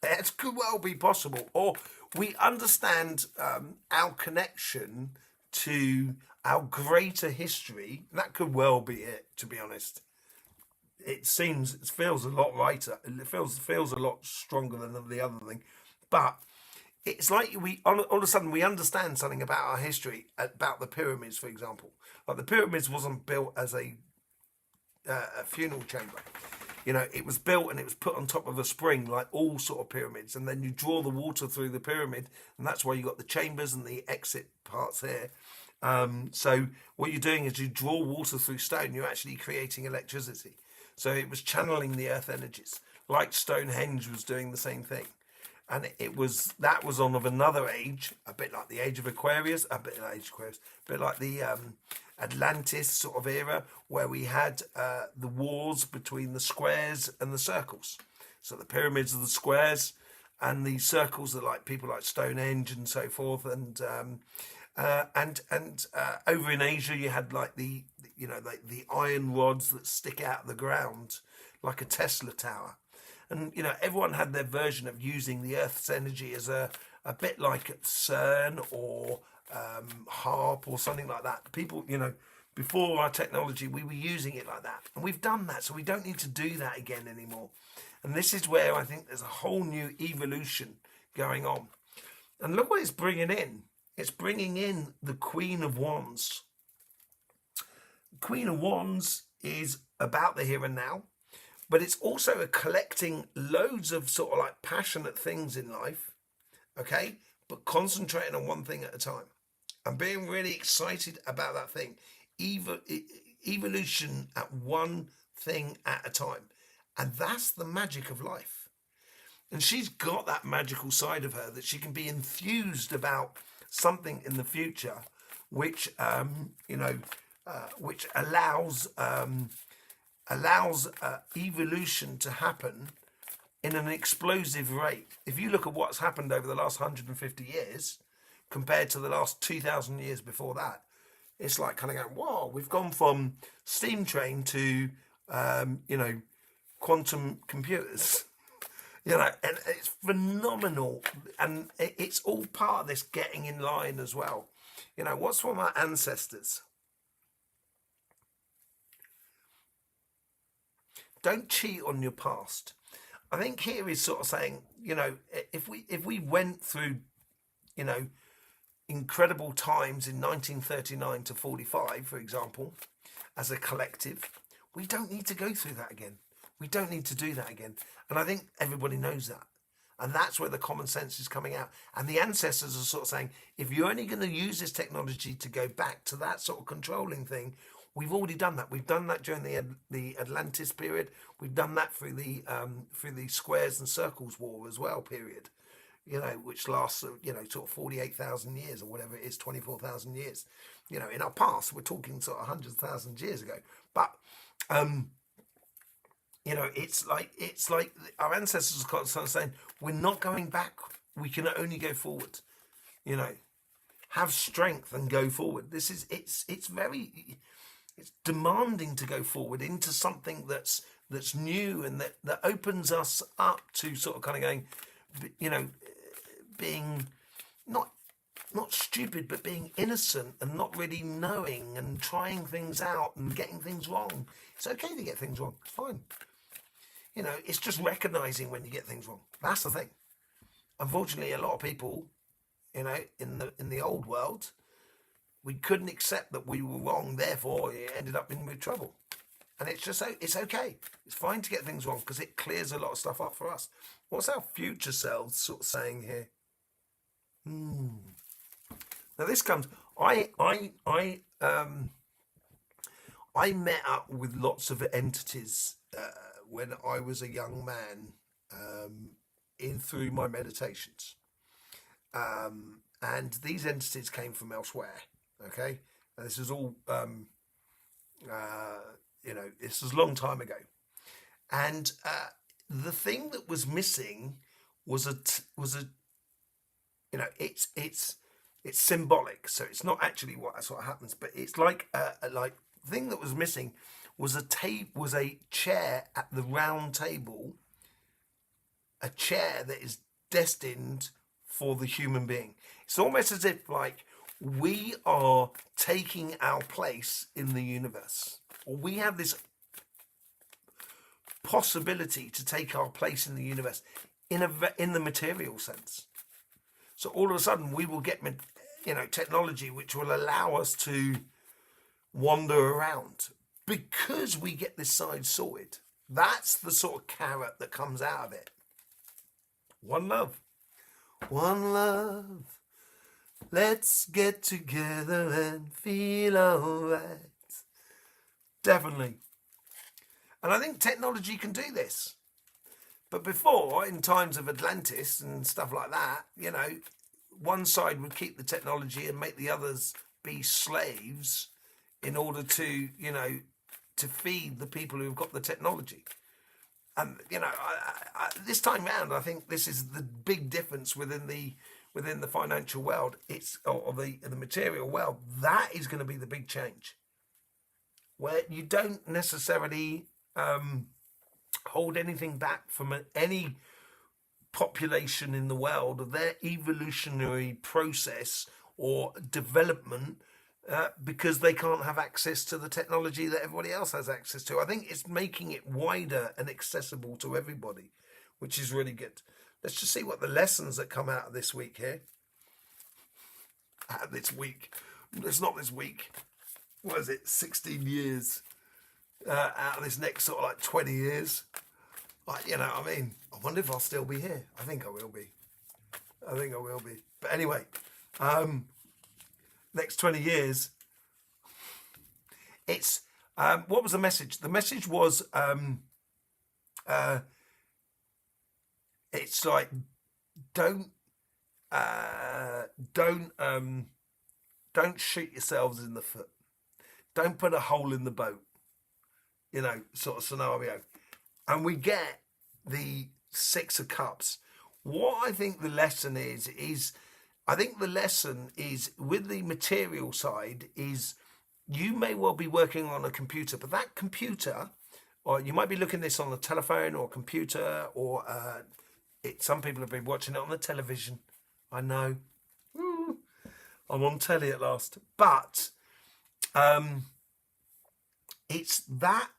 It could well be possible. Or we understand our connection to our greater history. That could well be it, to be honest. It feels a lot lighter. It feels a lot stronger than the other thing. But it's like all of a sudden we understand something about our history, about the pyramids, for example. Like the pyramids wasn't built as a funeral chamber. You know, it was built and it was put on top of a spring, like all sort of pyramids. And then you draw the water through the pyramid, and that's why you got the chambers and the exit parts here. So what you're doing is you draw water through stone. You're actually creating electricity. So it was channeling the earth energies, like Stonehenge was doing the same thing. and that was on of another age, a bit like the age of Aquarius, a bit like the Atlantis sort of era, where we had the wars between the squares and the circles. So the pyramids are the squares, and the circles are like people like Stonehenge and so forth. And over in Asia, you had like the iron rods that stick out of the ground like a Tesla tower. And everyone had their version of using the Earth's energy as a bit like CERN or HARP or something like that. People, before our technology, we were using it like that, and we've done that, so we don't need to do that again anymore. And this is where I think there's a whole new evolution going on. And look what it's bringing in. It's bringing in the Queen of Wands. Queen of Wands is about the here and now, but it's also a collecting loads of sort of like passionate things in life, okay, but concentrating on one thing at a time and being really excited about that thing. Evolution at one thing at a time. And that's the magic of life. And she's got that magical side of her that she can be enthused about something in the future, which which allows evolution to happen in an explosive rate. If you look at what's happened over the last 150 years compared to the last 2,000 years before that, it's like kind of going, whoa, we've gone from steam train to quantum computers. And it's phenomenal, and it's all part of this getting in line as well. What's from our ancestors? Don't cheat on your past. I think here is sort of saying, if we went through, incredible times in 1939 to 45, for example, as a collective, we don't need to go through that again. We don't need to do that again. And I think everybody knows that. And that's where the common sense is coming out. And the ancestors are sort of saying, if you're only going to use this technology to go back to that sort of controlling thing, we've already done that. We've done that during the Atlantis period. We've done that through the squares and circles war as well period, which lasts, sort of 48,000 years or whatever it is, 24,000 years. In our past, we're talking sort of 100,000 years ago. But it's like our ancestors are sort of saying, we're not going back. We can only go forward. Have strength and go forward. It's demanding to go forward into something that's new and that opens us up to sort of kind of going, being not stupid, but being innocent and not really knowing and trying things out and getting things wrong. It's okay to get things wrong. It's fine. It's just recognizing when you get things wrong. That's the thing. Unfortunately, a lot of people, in the old world, we couldn't accept that we were wrong. Therefore, it ended up in with trouble. And it's okay. It's fine to get things wrong because it clears a lot of stuff up for us. What's our future selves sort of saying here? Now this comes. I met up with lots of entities when I was a young man, through my meditations, and these entities came from elsewhere. Okay, and this is all this was a long time ago, and the thing that was missing was it's symbolic, so it's not actually that's what happens, but it's like the thing that was missing was a chair at the round table, a chair that is destined for the human being. It's almost as if like we are taking our place in the universe, or we have this possibility to take our place in the universe in the material sense. So all of a sudden we will get technology which will allow us to wander around because we get this side sorted. That's the sort of carrot that comes out of it. One love. One love. Let's get together and feel alright. Definitely. And I think technology can do this. But before, in times of Atlantis and stuff like that, you know, one side would keep the technology and make the others be slaves in order to, you know, to feed the people who've got the technology. And, you know, this time round, I think this is the big difference within the financial world. It's or the material world. That is going to be the big change, where you don't necessarily hold anything back from any population in the world of their evolutionary process or development, because they can't have access to the technology that everybody else has access to. I think it's making it wider and accessible to everybody, which is really good. Let's just see what the lessons that come out of this week here. This week. It's not this week. What is it? 16 years out of this next sort of like 20 years. Like, you know, I mean, I wonder if I'll still be here. I think I will be. But anyway, next 20 years, it's, what was the message? The message was, it's like, don't shoot yourselves in the foot. Don't put a hole in the boat, you know, sort of scenario. And we get the Six of Cups. What I think the lesson is I think the lesson is with the material side is you may well be working on a computer, but that computer, or you might be looking at this on the telephone or computer, or some people have been watching it on the television. I know. I'm on telly at last. But it's that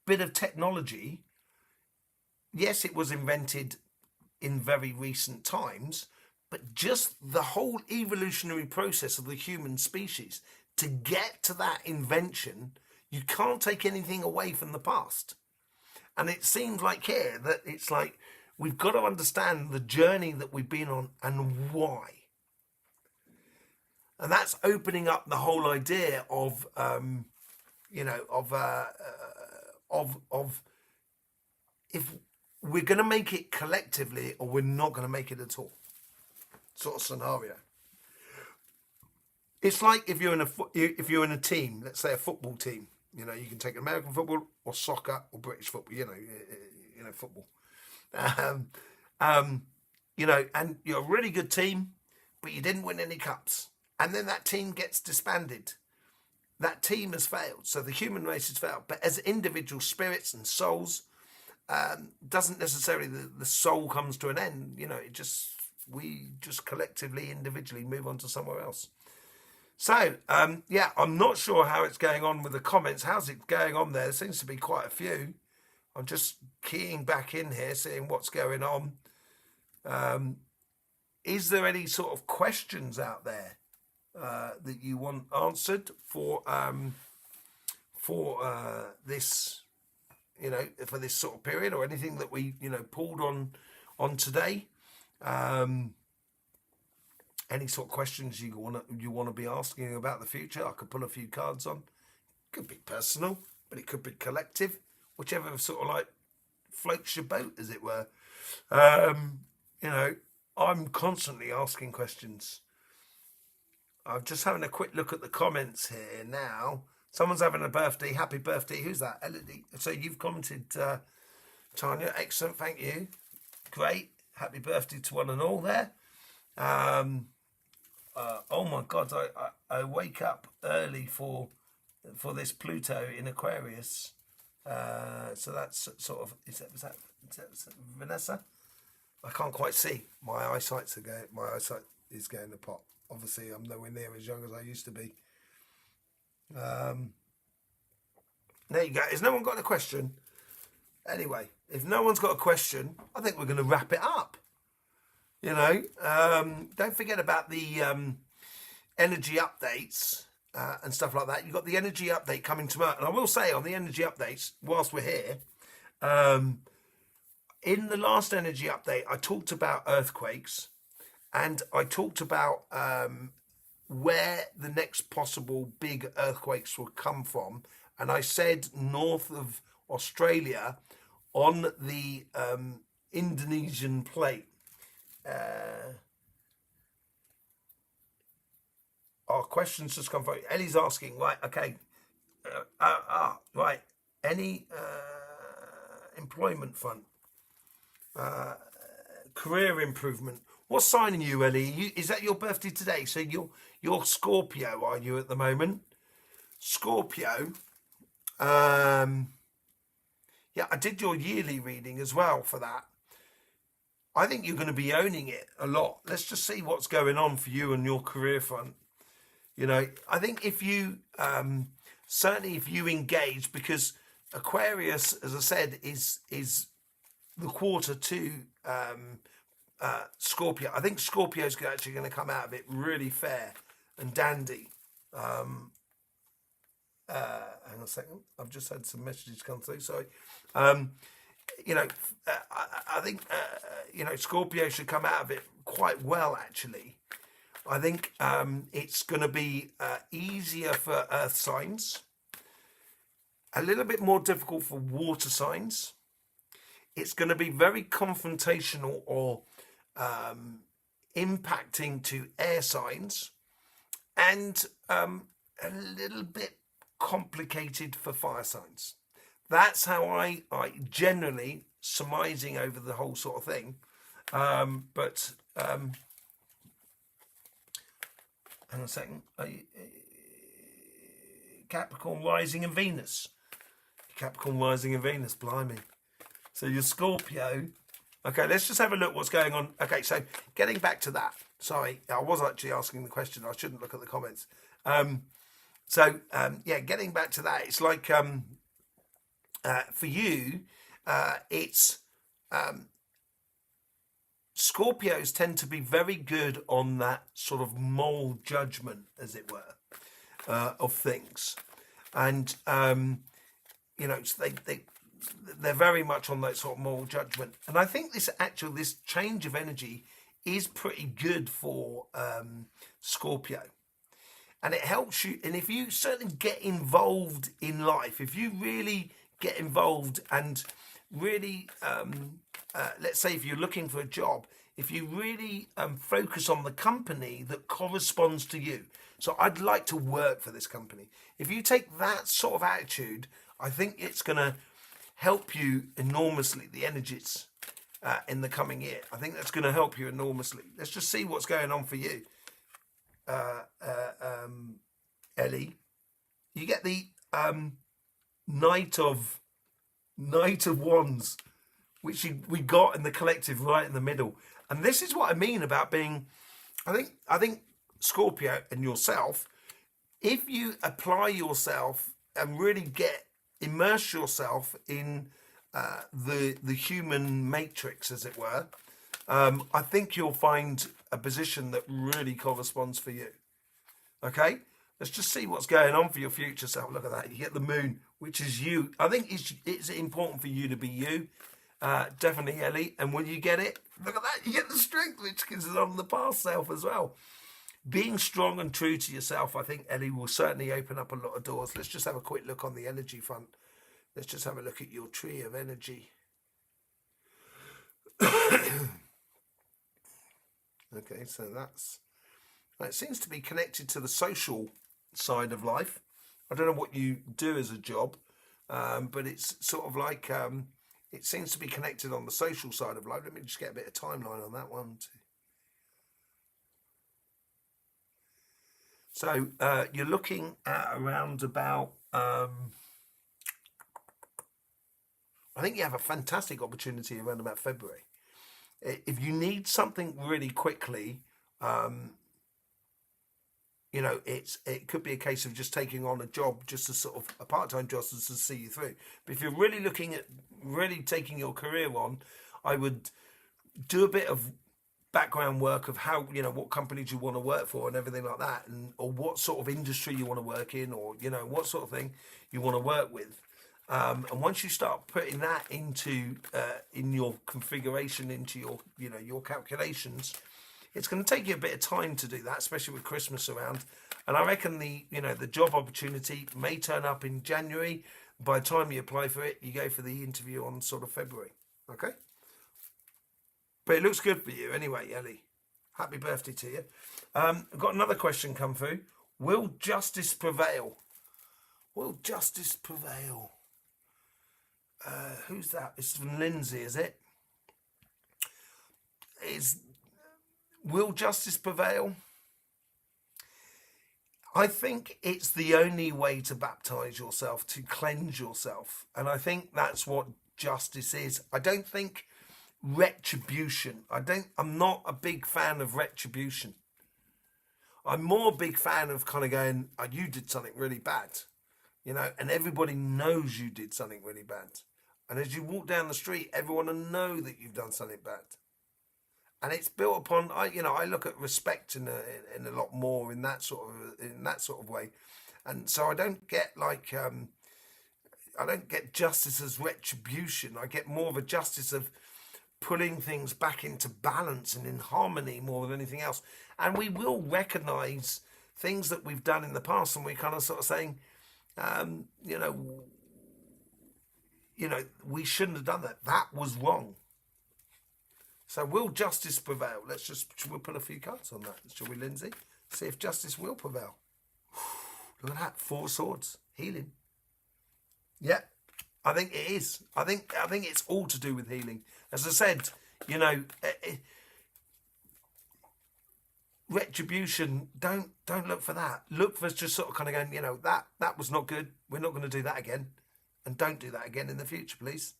bit of technology. Yes, it was invented in very recent times, but just the whole evolutionary process of the human species to get to that invention, you can't take anything away from the past. And it seems like here that it's like we've got to understand the journey that we've been on and why. And that's opening up the whole idea of, you know, of if we're going to make it collectively or we're not going to make it at all, sort of scenario. It's like if you're in a team, let's say a football team. You know, you can take American football or soccer or British football. You know, football. You know, and you're a really good team, but you didn't win any cups. And then that team gets disbanded. That team has failed. So the human race has failed. But as individual spirits and souls, doesn't necessarily the soul comes to an end. You know, we just collectively, individually move on to somewhere else. So, yeah, I'm not sure how it's going on with the comments. How's it going on there? There seems to be quite a few. I'm just keying back in here, seeing what's going on. Is there any sort of questions out there that you want answered for this, you know, for this sort of period, or anything that we, you know, pulled on today? Any sort of questions you want to be asking about the future? I could pull a few cards on. Could be personal, but it could be collective, whichever sort of like floats your boat, as it were. You know, I'm constantly asking questions. I'm just having a quick look at the comments here now. Someone's having a birthday. Happy birthday. Who's that? Elodie. So you've commented, Tanya. Excellent. Thank you. Great. Happy birthday to one and all there. Oh my God, I wake up early for this Pluto in Aquarius. So that's sort of, is that Vanessa? I can't quite see. My eyesight is going to pop. Obviously, I'm nowhere near as young as I used to be. There you go. Has no one got a question? Anyway, if no one's got a question, I think we're going to wrap it up. You know, don't forget about the energy updates and stuff like that. You've got the energy update coming tomorrow. And I will say on the energy updates, whilst we're here, in the last energy update, I talked about earthquakes, and I talked about where the next possible big earthquakes will come from. And I said north of Australia on the Indonesian plate. Our questions just come through. Ellie's asking, right, okay, right, any employment front, career improvement. What sign are you, Ellie? Is that your birthday today? So you're Scorpio, are you at the moment? Scorpio. Yeah, I did your yearly reading as well for that. I think you're going to be owning it a lot. Let's just see what's going on for you and your career front. You know, I think if you, certainly if you engage, because Aquarius, as I said, is the quarter to Scorpio. I think Scorpio's actually going to come out of it really fair and dandy. Hang on a second. I've just had some messages come through. Sorry. You know, I think, you know, Scorpio should come out of it quite well, actually. I think it's going to be easier for earth signs, a little bit more difficult for water signs. It's going to be very confrontational or impacting to air signs, and a little bit complicated for fire signs. That's how I generally surmising over the whole sort of thing. But hang on a second. Capricorn rising in Venus. Capricorn rising in Venus, blimey. So you're Scorpio. Okay, let's just have a look what's going on. Okay, so getting back to that. Sorry, I was actually asking the question. I shouldn't look at the comments. Yeah, getting back to that. It's like for you, it's Scorpios tend to be very good on that sort of moral judgment, as it were, of things, and you know, they're very much on that sort of moral judgment. And I think this change of energy is pretty good for Scorpio, and it helps you. And if you certainly get involved in life, if you really get involved and really, let's say if you're looking for a job, if you really focus on the company that corresponds to you. So I'd like to work for this company. If you take that sort of attitude, I think it's going to help you enormously, the energies in the coming year. I think that's going to help you enormously. Let's just see what's going on for you. Ellie, you get the Knight of Wands, which we got in the collective right in the middle. And this is what I mean about being, I think Scorpio and yourself, if you apply yourself and really immerse yourself in the human matrix, as it were, I think you'll find a position that really corresponds for you. Okay, let's just see what's going on for your future self. Look at that. You get the moon, which is you. I think it's important for you to be you. Definitely, Ellie. And when you get it, look at that. You get the strength, which is on the past self as well. Being strong and true to yourself, I think, Ellie, will certainly open up a lot of doors. Let's just have a quick look on the energy front. Let's just have a look at your tree of energy. Okay, so it seems to be connected to the social side of life. I don't know what you do as a job, but it's sort of like it seems to be connected on the social side of life. Let me just get a bit of timeline on that one too. So you're looking at around about, I think you have a fantastic opportunity around about February. If you need something really quickly, you know, it could be a case of just taking on a job, just as sort of a part-time job just to see you through. But if you're really looking at really taking your career on, I would do a bit of background work of how, you know, what companies you want to work for and everything like that, and or what sort of industry you want to work in, or, you know, what sort of thing you want to work with. And once you start putting that into in your configuration, into your, you know, your calculations, it's going to take you a bit of time to do that, especially with Christmas around. And I reckon the job opportunity may turn up in January. By the time you apply for it, you go for the interview on sort of February. Okay. But it looks good for you anyway, Ellie. Happy birthday to you. I've got another question come through. Will justice prevail? Will justice prevail? Who's that? It's from Lindsay, is it? Will justice prevail? I think it's the only way to baptize yourself, to cleanse yourself. And I think that's what justice is. I don't think retribution. I'm not a big fan of retribution. I'm more a big fan of kind of going, oh, you did something really bad, you know, and everybody knows you did something really bad. And as you walk down the street, everyone will know that you've done something bad. And it's built upon, I look at respect in a lot more in that sort of way. And so I don't get I don't get justice as retribution. I get more of a justice of putting things back into balance and in harmony more than anything else. And we will recognize things that we've done in the past, and we're kind of sort of saying, we shouldn't have done that. That was wrong. So will justice prevail? We'll put a few cards on that, shall we, Lindsay? See if justice will prevail. Look at that, 4 swords, healing. Yeah, I think it is. I think it's all to do with healing. As I said, retribution, don't look for that. Look for just sort of kind of going, that was not good. We're not going to do that again. And don't do that again in the future, please.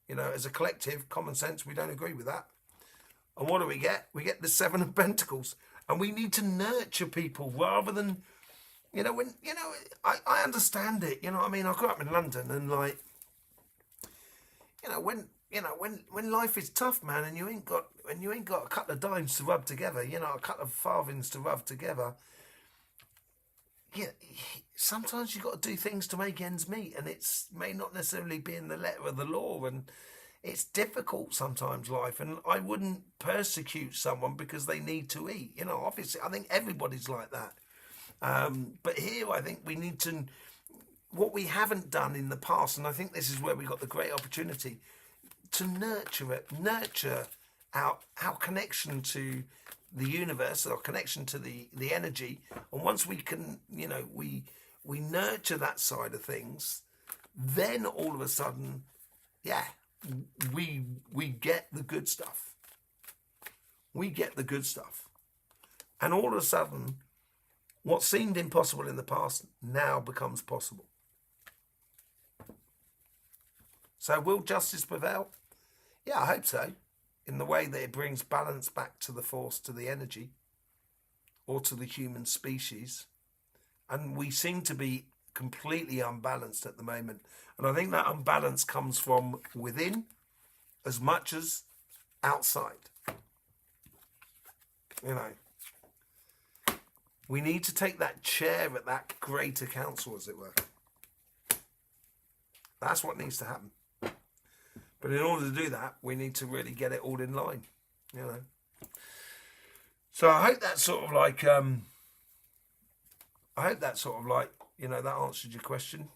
As a collective, common sense, we don't agree with that. And what do we get? We get the 7 of Pentacles. And we need to nurture people rather than, I understand it. I mean, I grew up in London, and when life is tough, man, and you ain't got a couple of dimes to rub together, a couple of farthings to rub together. Yeah, sometimes you've got to do things to make ends meet, and it may not necessarily be in the letter of the law, and it's difficult sometimes, life, and I wouldn't persecute someone because they need to eat. Obviously, I think everybody's like that. But here, I think we need to, what we haven't done in the past, and I think this is where we got the great opportunity to nurture our connection to the universe, our connection to the energy. And once we can, we nurture that side of things, then all of a sudden, we get the good stuff. We get the good stuff. And all of a sudden, what seemed impossible in the past now becomes possible. So will justice prevail? Yeah, I hope so. In the way that it brings balance back to the force, to the energy, or to the human species. And we seem to be completely unbalanced at the moment. And I think that unbalance comes from within as much as outside. We need to take that chair at that greater council, as it were. That's what needs to happen. But in order to do that, we need to really get it all in line, So I hope that's sort of like, that answered your question,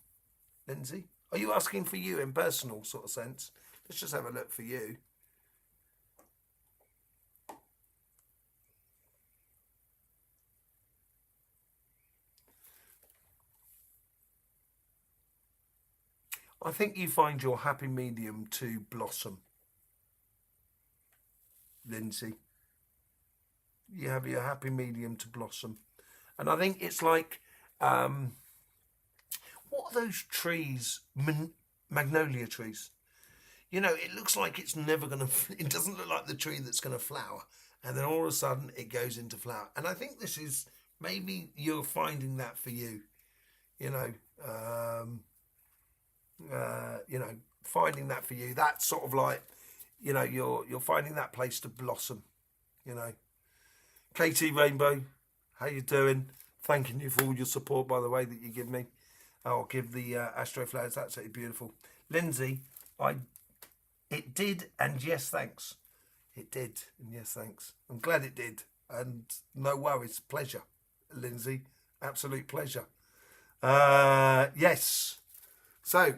Lindsay. Are you asking for you in personal sort of sense? Let's just have a look for you. I think you find your happy medium to blossom, Lindsay. You have your happy medium to blossom. And I think it's like, what are those trees? Magnolia trees. It looks like it's never going to, it doesn't look like the tree that's going to flower. And then all of a sudden it goes into flower. And I think this is, maybe you're finding that for you, finding that for you. That's sort of like, you're finding that place to blossom, KT Rainbow, how you doing? Thanking you for all your support, by the way, that you give me. I'll give the Astro Flower. It's absolutely beautiful. Lindsay, it did, and yes, thanks. It did, and yes, thanks. I'm glad it did, and no worries. Pleasure, Lindsay. Absolute pleasure. Yes. So,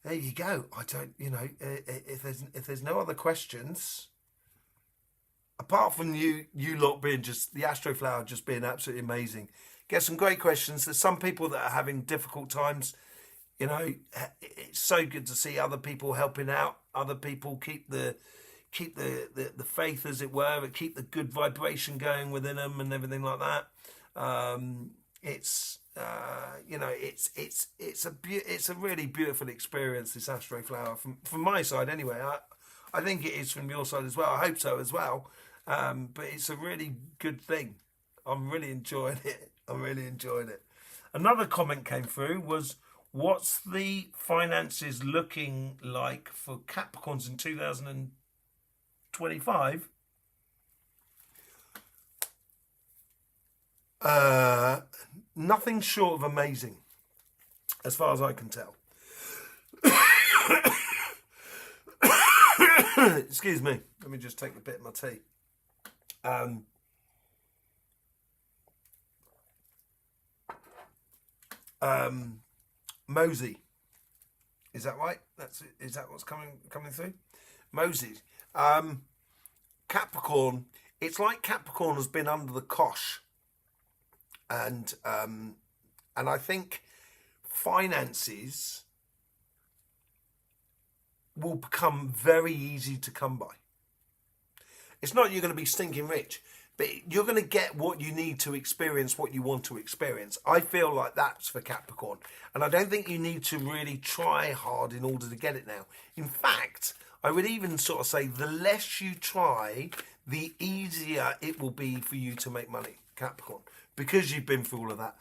there you go. I don't, you know, if there's no other questions, apart from you lot being just the Astro Flower just being absolutely amazing. Get some great questions. There's some people that are having difficult times. You know, it's so good to see other people helping out. Other people keep the faith, as it were, keep the good vibration going within them and everything like that. It's you know, it's a really beautiful experience, this Astro Flower, from my side anyway. I think it is from your side as well. I hope so as well. But it's a really good thing. I'm really enjoying it. I'm really enjoying it. Another comment came through was, what's the finances looking like for Capricorns in 2025? Nothing short of amazing, as far as I can tell. Excuse me. Let me just take a bit of my tea. Mosey, is that right? Is that what's coming through? Mosey, Capricorn. It's like Capricorn has been under the cosh, and I think finances will become very easy to come by. It's not you're going to be stinking rich, but you're going to get what you need to experience what you want to experience. I feel like that's for Capricorn. And I don't think you need to really try hard in order to get it now. In fact, I would even sort of say the less you try, the easier it will be for you to make money, Capricorn, because you've been through all of that.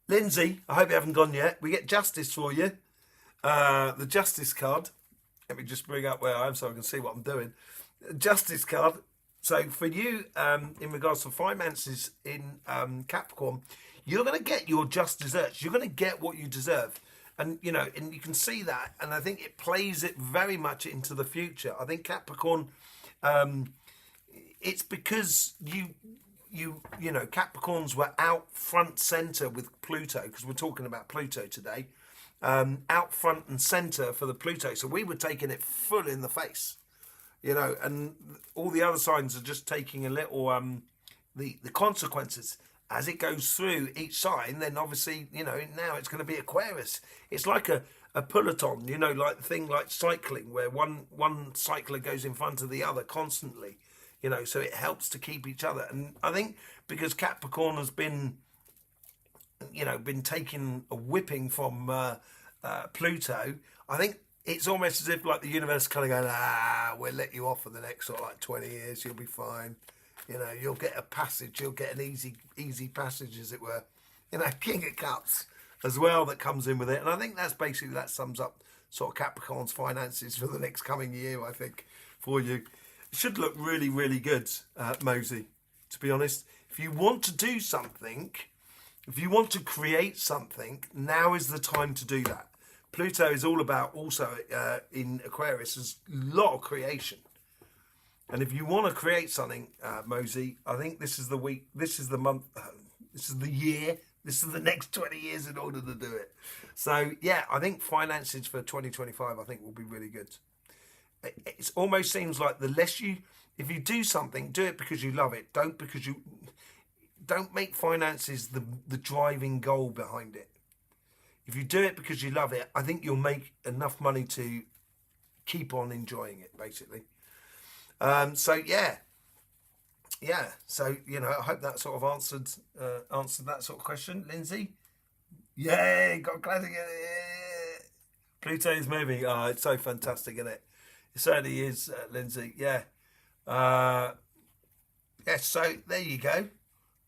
Lindsay, I hope you haven't gone yet. We get justice for you. The justice card. Let me just bring up where I am so I can see what I'm doing. Justice card. So for you, in regards to finances in Capricorn, you're going to get your just desserts. You're going to get what you deserve. And, you know, and you can see that. And I think it plays it very much into the future. I think Capricorn, it's because you know, Capricorns were out front centre with Pluto, because we're talking about Pluto today. Out front and centre for the Pluto. So we were taking it full in the face. You know, and all the other signs are just taking a little, the consequences as it goes through each sign. Then obviously, you know, now it's going to be Aquarius. It's like a peloton, you know, like the thing like cycling, where one cycler goes in front of the other constantly, you know, so it helps to keep each other. And I think because Capricorn has been, you know, been taking a whipping from Pluto, I think it's almost as if like the universe kind of going, we'll let you off for the next sort of like 20 years. You'll be fine. You know, you'll get a passage. You'll get an easy passage, as it were. You know, King of Cups as well that comes in with it. And I think that's basically, that sums up sort of Capricorn's finances for the next coming year, I think, for you. It should look really, really good, Mosey, to be honest. If you want to do something, if you want to create something, now is the time to do that. Pluto is all about, also in Aquarius, there's a lot of creation. And if you want to create something, Mosey, I think this is the week, this is the month, this is the year, this is the next 20 years in order to do it. So, yeah, I think finances for 2025, I think, will be really good. It almost seems like the less you, if you do something, do it because you love it. Don't make finances the driving goal behind it. If you do it because you love it, I think you'll make enough money to keep on enjoying it, basically. So yeah. So, you know, I hope that sort of answered that sort of question, Lindsay. Yay, got glad to get it. Pluto's moving. Oh, it's so fantastic, isn't it? It certainly is, Lindsay. Yeah. So there you go.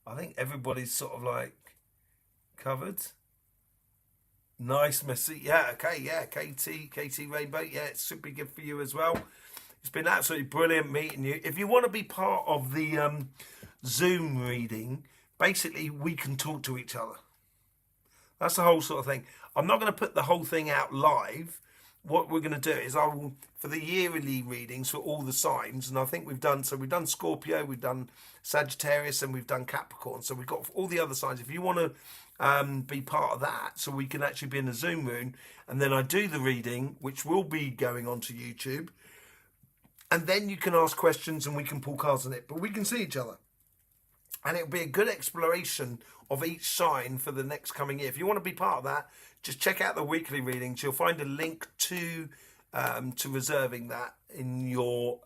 I think everybody's sort of like covered. Nice, Missy. Yeah, okay, yeah. KT Rainbow. Yeah, it should be good for you as well. It's been absolutely brilliant meeting you. If you want to be part of the Zoom reading, basically we can talk to each other. That's the whole sort of thing. I'm not going to put the whole thing out live. what we're going to do is I will, for the yearly readings for all the signs, and I think we've done Scorpio, we've done Sagittarius, and we've done Capricorn. So we've got all the other signs. If you want to be part of that, so we can actually be in a Zoom room, and then I do the reading, which will be going onto YouTube, and then you can ask questions and we can pull cards on it, but we can see each other. And it'll be a good exploration of each sign for the next coming year. If you want to be part of that, just check out the weekly readings. You'll find a link to reserving that in your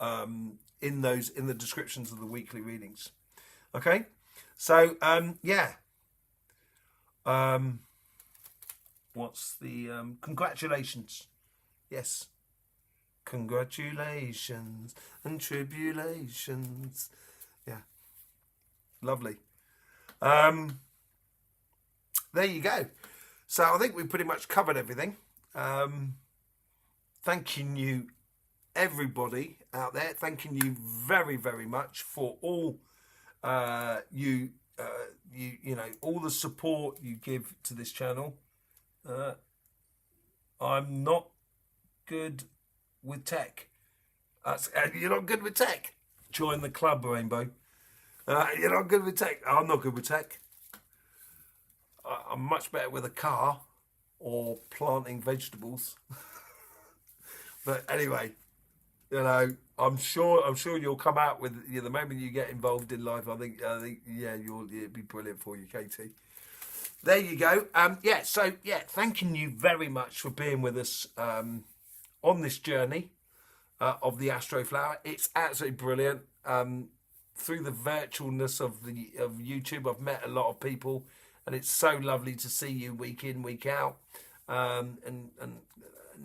in the descriptions of the weekly readings. Okay, so yeah. What's the congratulations? Yes, congratulations and tribulations. Yeah. Lovely. There you go. So I think we've pretty much covered everything. Thanking you, everybody out there. Thanking you very, very much for all you know, all the support you give to this channel. I'm not good with tech. You're not good with tech? Join the club, Rainbow. You're not good with tech. I'm not good with tech. I'm much better with a car or planting vegetables. But anyway, you know, I'm sure you'll come out with, you know, the moment you get involved in life. I think yeah, it'd be brilliant for you, Katie. There you go. Yeah. So yeah, thanking you very much for being with us on this journey of the Astro Flower. It's absolutely brilliant. Through the virtualness of YouTube, I've met a lot of people, and it's so lovely to see you week in, week out. And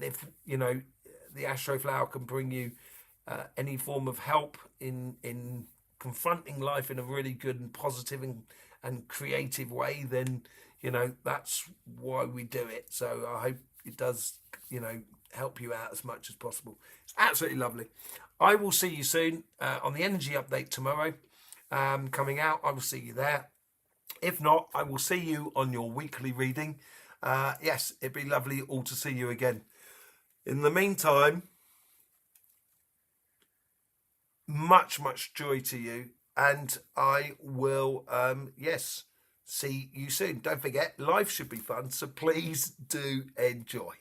if you know, the Astro Flower can bring you any form of help in confronting life in a really good and positive and creative way, then you know that's why we do it. So I hope it does, you know, help you out as much as possible. It's absolutely lovely. I will see you soon on the energy update tomorrow coming out. I will see you there. If not, I will see you on your weekly reading. Yes, it'd be lovely all to see you again. In the meantime, much joy to you, and I will yes, see you soon. Don't forget, life should be fun, so please do enjoy.